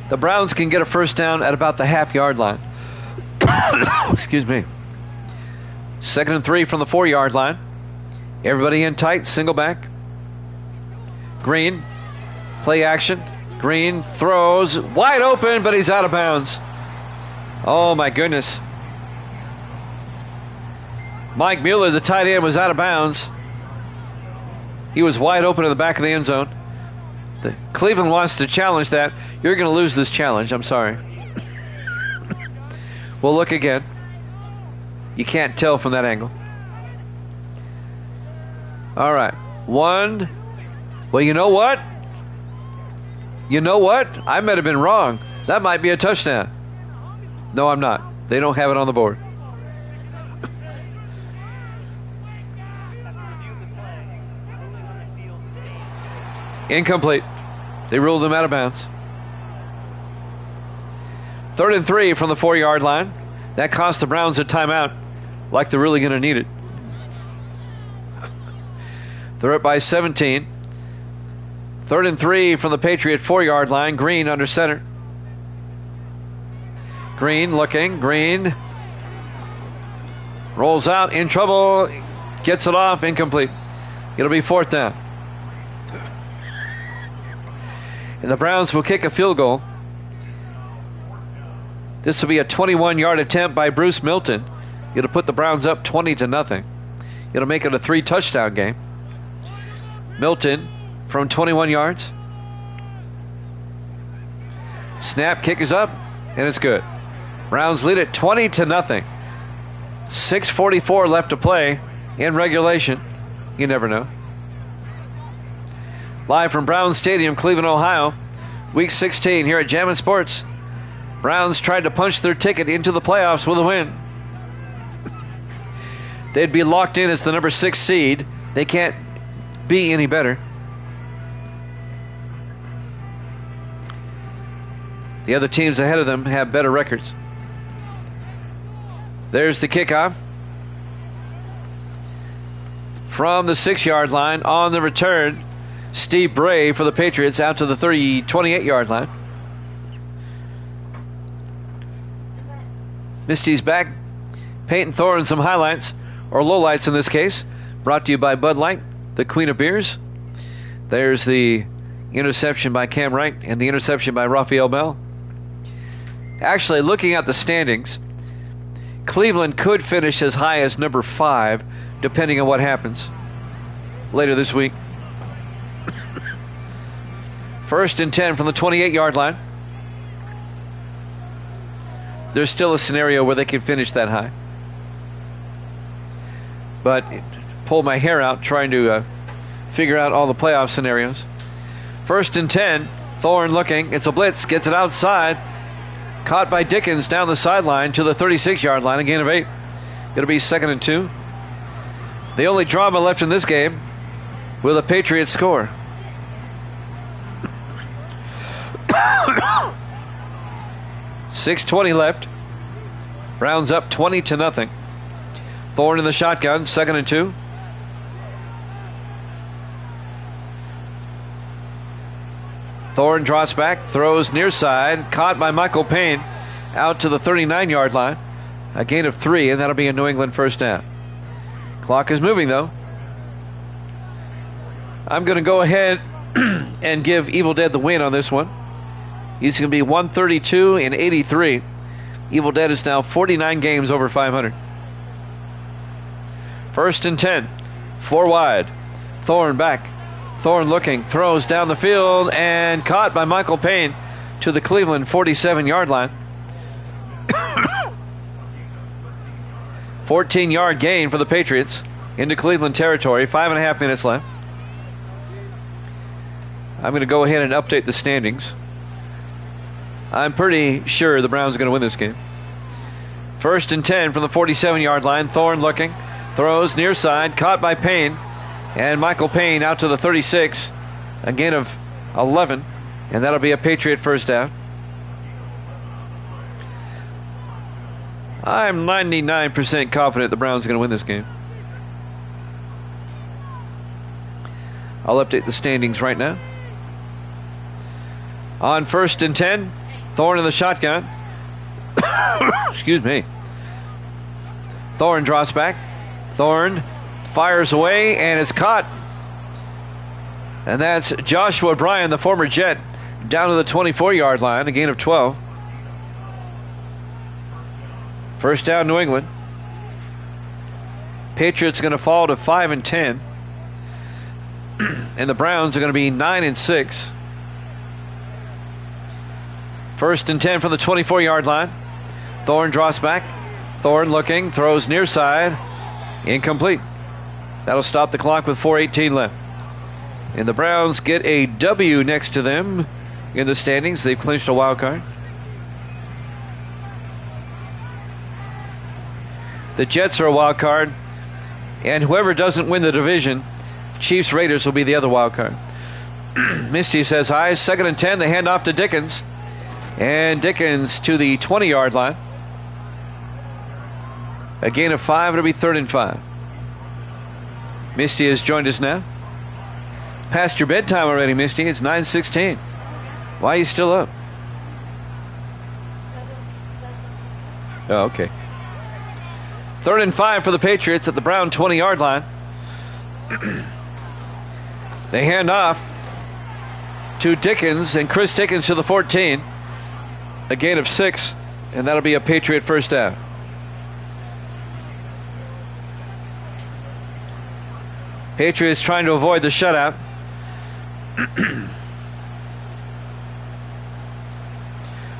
The Browns can get a first down at about the half-yard line. Excuse me. 2nd and 3 from the 4-yard line. Everybody in tight, single back. Green, play action. Green throws wide open, but he's out of bounds. Oh, my goodness. Mike Mueller, the tight end, was out of bounds. He was wide open in the back of the end zone. Cleveland wants to challenge that. You're going to lose this challenge. I'm sorry. We'll look again. You can't tell from that angle. All right. 1. Well, you know what? You know what? I might have been wrong. That might be a touchdown. No, I'm not. They don't have it on the board. Incomplete. They ruled him out of bounds. 3rd and 3 from the 4-yard line. That cost the Browns a timeout, like they're really going to need it. They're up by 17. 3rd and 3 from the Patriot 4-yard line. Green under center. Green looking. Green rolls out, in trouble, gets it off, incomplete. It'll be 4th down. And the Browns will kick a field goal. This will be a 21-yard attempt by Bruce Milton. It'll put the Browns up 20-0. It'll make it a 3-touchdown game. Milton from 21 yards. Snap, kick is up, and it's good. Browns lead it 20-0. 6:44 left to play in regulation. You never know. Live from Browns Stadium, Cleveland, Ohio. Week 16 here at Jammin' Sports. Browns tried to punch their ticket into the playoffs with a win. They'd be locked in as the number 6 seed. They can't be any better. The other teams ahead of them have better records. There's the kickoff. From the 6-yard line on the return, Steve Bray for the Patriots out to the 28-yard line. Misty's back. Peyton Thorne, some highlights, or lowlights in this case. Brought to you by Bud Light, the queen of beers. There's the interception by Cam Wright and the interception by Raphael Bell. Actually, looking at the standings, Cleveland could finish as high as number 5, depending on what happens later this week. 1st and 10 from the 28-yard line. There's still a scenario where they can finish that high. But pull my hair out trying to figure out all the playoff scenarios. 1st and 10. Thorne looking. It's a blitz. Gets it outside. Caught by Dickens down the sideline to the 36-yard line. A gain of 8. It'll be 2nd and 2. The only drama left in this game will a Patriots score. .620 left. Browns up 20-0. Thorne in the shotgun, 2nd and 2. Thorne drops back, throws near side, caught by Michael Payne out to the 39-yard line. A gain of 3, and that'll be a New England first down. Clock is moving, though. I'm going to go ahead and give Evil Dead the win on this one. He's going to be 132-83. Evil Dead is now 49 games over 500. 1st and 10. 4 wide. Thorne back. Thorne looking. Throws down the field and caught by Michael Payne to the Cleveland 47-yard line. 14-yard gain for the Patriots into Cleveland territory. 5.5 minutes left. I'm going to go ahead and update the standings. I'm pretty sure the Browns are going to win this game. 1st and 10 from the 47-yard line. Thorne looking. Throws near side. Caught by Payne. And Michael Payne out to the 36. A gain of 11. And that'll be a Patriot first down. I'm 99% confident the Browns are going to win this game. I'll update the standings right now. On 1st and 10, Thorne in the shotgun. Excuse me. Thorne drops back. Thorne fires away, and it's caught. And that's Joshua Bryan, the former Jet, down to the 24-yard line, a gain of 12. First down, New England. Patriots going to fall to 5 and 10. And the Browns are going to be 9 and 6. 1st and 10 from the 24-yard line. Thorne drops back. Thorne looking, throws near side. Incomplete. That'll stop the clock with 4:18 left. And the Browns get a W next to them in the standings. They've clinched a wild card. The Jets are a wild card. And whoever doesn't win the division, Chiefs Raiders will be the other wild card. Misty says hi. 2nd and 10. They hand off to Dickens. And Dickens to the 20-yard line. A gain of 5. It'll be 3rd and 5. Misty has joined us now. It's past your bedtime already, Misty. It's 9:16. Why are you still up? Oh, okay. 3rd and 5 for the Patriots at the Brown 20-yard line. They hand off to Dickens, and Chris Dickens to the 14. A gain of 6, and that'll be a Patriot first down. Patriots trying to avoid the shutout.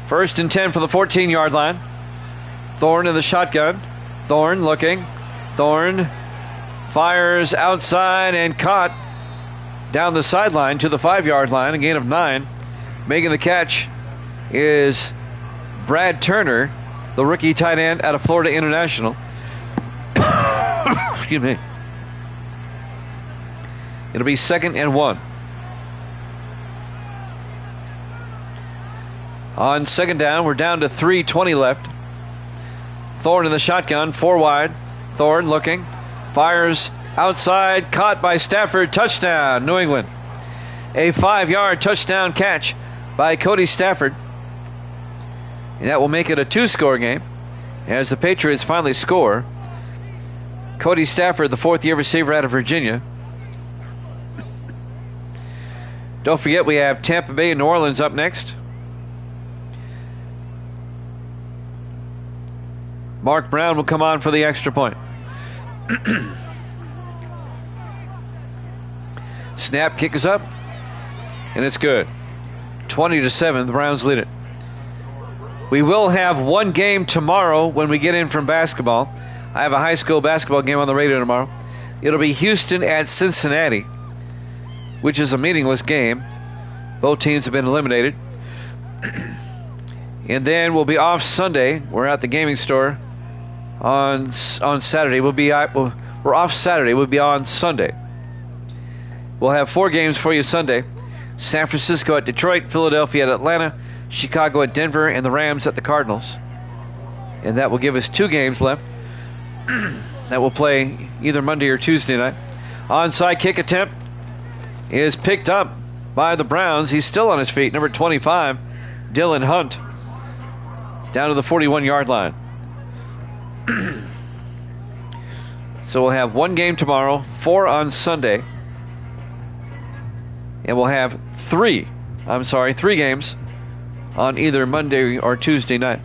First and 10 for the 14-yard line. Thorne in the shotgun. Thorne looking. Thorne fires outside and caught down the sideline to the 5-yard line, a gain of 9. Making the catch is Brad Turner, the rookie tight end out of Florida International. Excuse me. It'll be 2nd and 1. On 2nd down, we're down to 3:20 left. Thorne in the shotgun, 4 wide. Thorne looking, fires outside, caught by Stafford, touchdown, New England. A 5-yard touchdown catch by Cody Stafford. And that will make it a 2-score game as the Patriots finally score. Cody Stafford, the 4th-year receiver out of Virginia. Don't forget we have Tampa Bay and New Orleans up next. Mark Brown will come on for the extra point. Snap, kick is up, and it's good. 20-7, the Browns lead it. We will have one game tomorrow when we get in from basketball. I have a high school basketball game on the radio tomorrow. It'll be Houston at Cincinnati, which is a meaningless game. Both teams have been eliminated. And then we'll be off Sunday. We're at the gaming store on Saturday. We're off Saturday. We'll be on Sunday. We'll have 4 games for you Sunday. San Francisco at Detroit, Philadelphia at Atlanta, Chicago at Denver, and the Rams at the Cardinals. And that will give us 2 games left. That will play either Monday or Tuesday night. Onside kick attempt is picked up by the Browns. He's still on his feet. Number 25, Dylan Hunt, down to the 41-yard line. So we'll have 1 game tomorrow, 4 on Sunday. And we'll have 3 games on either Monday or Tuesday night.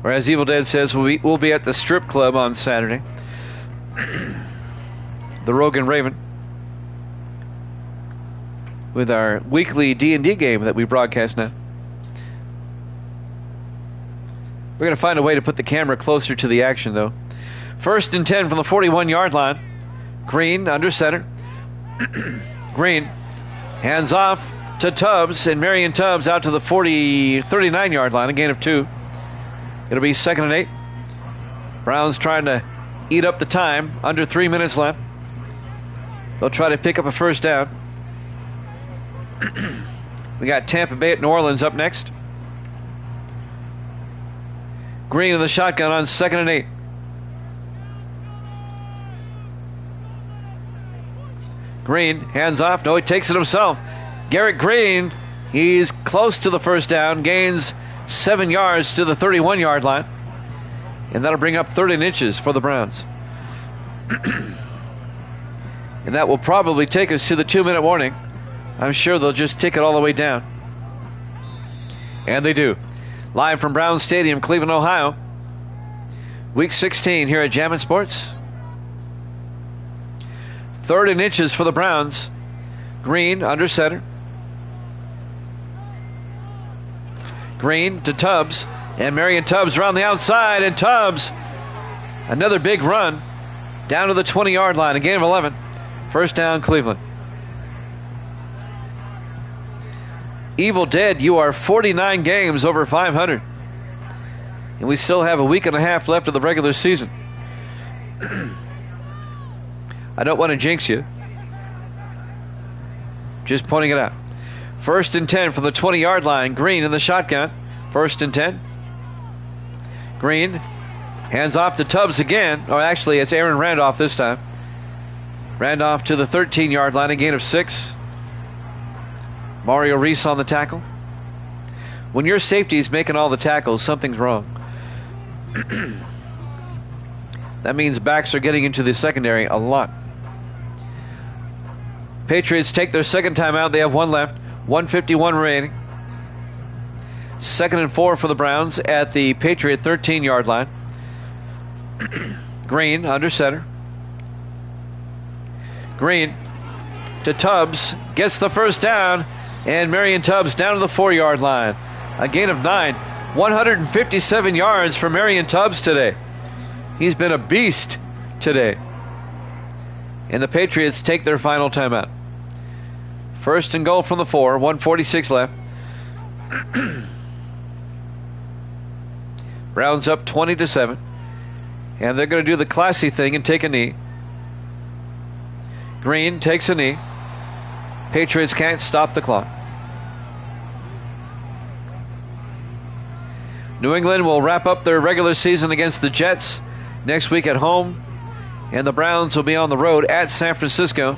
Whereas Evil Dead says we'll be at the strip club on Saturday. The Rogue and Raven. With our weekly D&D game that we broadcast now. We're going to find a way to put the camera closer to the action, though. First and 10 from the 41-yard line. Green under center. Green hands off to Tubbs, and Marion Tubbs out to the 39-yard line, a gain of 2. It'll be 2nd and 8. Browns trying to eat up the time. Under 3 minutes left. They'll try to pick up a first down. We got Tampa Bay at New Orleans up next. Green in the shotgun on 2nd and 8. Green hands off. No, he takes it himself. Garrett Green, he's close to the first down. Gains 7 yards to the 31-yard line. And that'll bring up 13 inches for the Browns. And that will probably take us to the 2-minute warning. I'm sure they'll just tick it all the way down. And they do. Live from Brown Stadium, Cleveland, Ohio. Week 16 here at Jammin' Sports. 3rd and inches for the Browns. Green under center. Green to Tubbs. And Marion Tubbs around the outside. And Tubbs, another big run down to the 20-yard line. A gain of 11. First down, Cleveland. Evil Dead, you are 49 games over 500. And we still have a week and a half left of the regular season. I don't want to jinx you. Just pointing it out. 1st and 10 from the 20-yard line. Green in the shotgun. 1st and 10. Green hands off to Tubbs again. Or actually, it's Aaron Randolph this time. Randolph to the 13-yard line. A gain of 6. Mario Reese on the tackle. When your safety is making all the tackles, something's wrong. That means backs are getting into the secondary a lot. Patriots take their second time out. They have 1 left. 1:51 remaining. 2nd and 4 for the Browns at the Patriot 13-yard line. Green under center. Green to Tubbs, gets the first down, and Marion Tubbs down to the 4-yard line. A gain of 9. 157 yards for Marion Tubbs today. He's been a beast today. And the Patriots take their final timeout. 1st and goal from the 4, 1:46 left. Browns up 20-7. And they're going to do the classy thing and take a knee. Green takes a knee. Patriots can't stop the clock. New England will wrap up their regular season against the Jets next week at home. And the Browns will be on the road at San Francisco,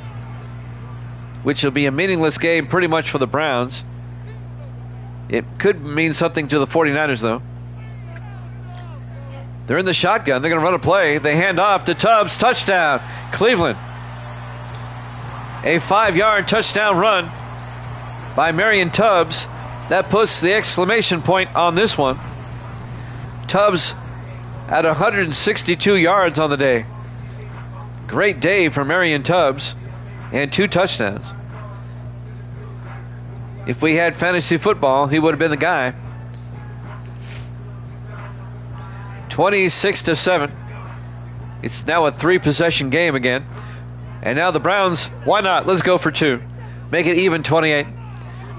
which will be a meaningless game pretty much for the Browns. It could mean something to the 49ers, though. They're in the shotgun. They're going to run a play. They hand off to Tubbs. Touchdown, Cleveland. A 5-yard touchdown run by Marion Tubbs. That puts the exclamation point on this one. Tubbs at 162 yards on the day. Great day for Marion Tubbs and 2 touchdowns. If we had fantasy football, he would have been the guy. 26-7. It's now a 3-possession game again. And now the Browns, why not? Let's go for 2. Make it even 28.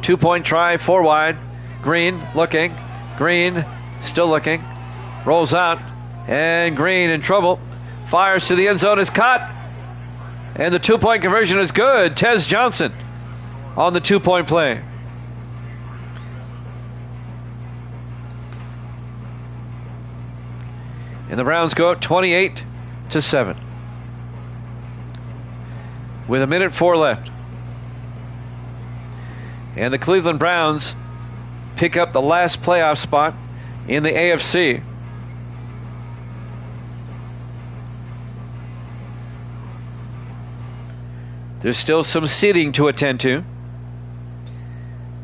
2-point try, 4 wide. Green looking. Green still looking. Rolls out. And Green in trouble. Fires to the end zone, is caught. And the 2-point conversion is good. Tez Johnson on the 2-point play. And the Browns go up 28-7. With 1:04 left. And the Cleveland Browns pick up the last playoff spot in the AFC. There's still some seeding to attend to.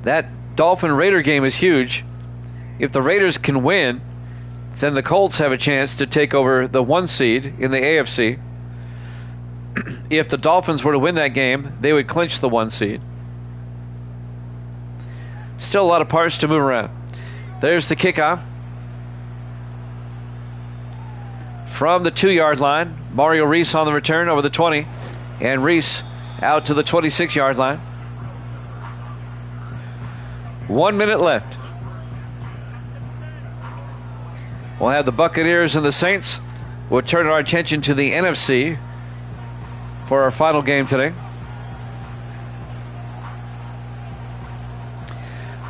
That Dolphin-Raider game is huge. If the Raiders can win, then the Colts have a chance to take over the 1 seed in the AFC. If the Dolphins were to win that game, they would clinch the 1 seed. Still a lot of parts to move around. There's the kickoff. From the 2-yard line, Mario Reese on the return over the 20. And Reese out to the 26-yard line. 1 minute left. We'll have the Buccaneers and the Saints. We'll turn our attention to the NFC for our final game today.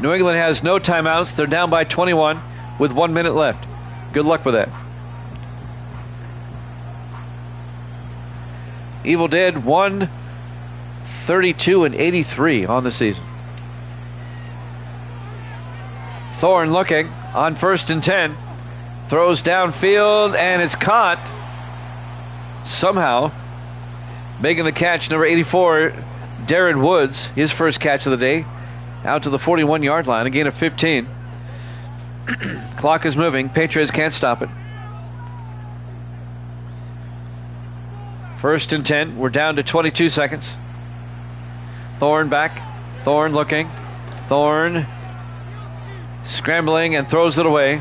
New England has no timeouts. They're down by 21 with 1 minute left. Good luck with that. Evil Dead 132-83 on the season. Thorne looking on 1st and 10. Throws downfield and it's caught. Somehow making the catch, number 84, Darren Woods, his first catch of the day, out to the 41-yard line, a gain of 15. Clock is moving. Patriots can't stop it. 1st and 10. We're down to 22 seconds. Thorne back. Thorne looking. Thorne scrambling and throws it away.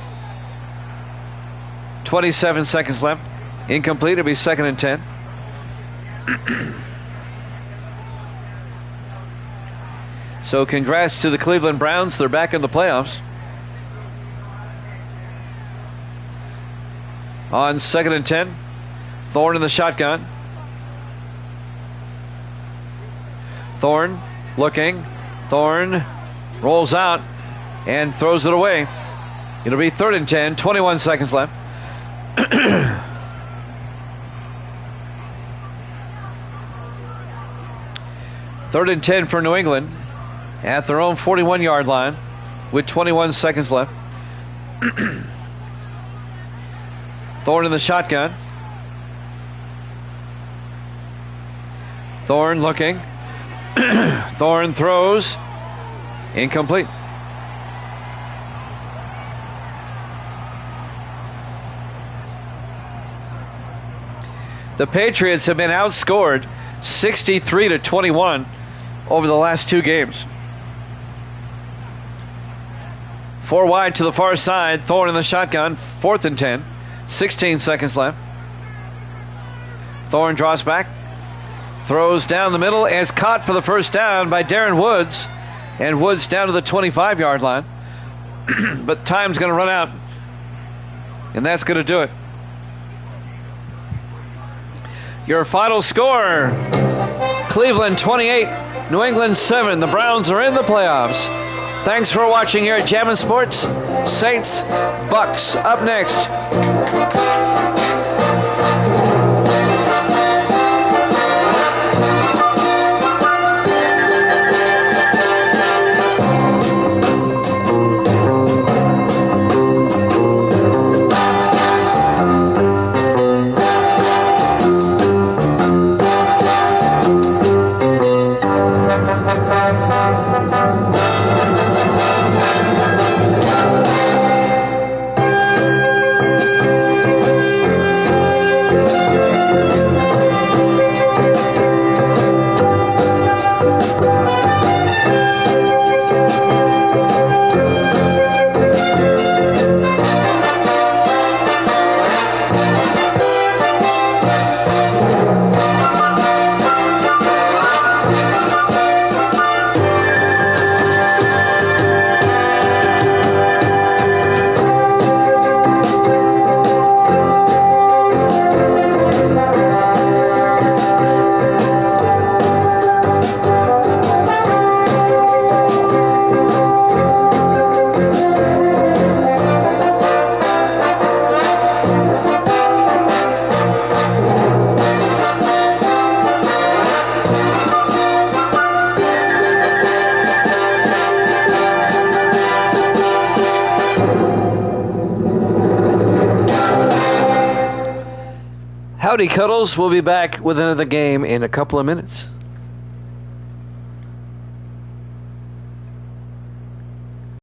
27 seconds left. Incomplete. It'll be 2nd and 10. So congrats to the Cleveland Browns. They're back in the playoffs. On 2nd and 10. Thorne in the shotgun. Thorne looking. Thorne rolls out and throws it away. It'll be 3rd and 10. 21 seconds left. 3rd and 10 for New England at their own 41-yard line with 21 seconds left. Thorne in the shotgun. Thorne looking. Thorne throws. Incomplete. The Patriots have been outscored 63-21 over the last 2 games. 4 wide to the far side. Thorne in the shotgun. 4th and 10. 16 seconds left. Thorne draws back. Throws down the middle and is caught for the first down by Darren Woods. And Woods down to the 25-yard line. But time's going to run out. And that's going to do it. Your final score, Cleveland 28, New England 7. The Browns are in the playoffs. Thanks for watching here at Jammin' Sports. Saints, Bucks up next. Howdy, Cuddles. We'll be back with another game in a couple of minutes.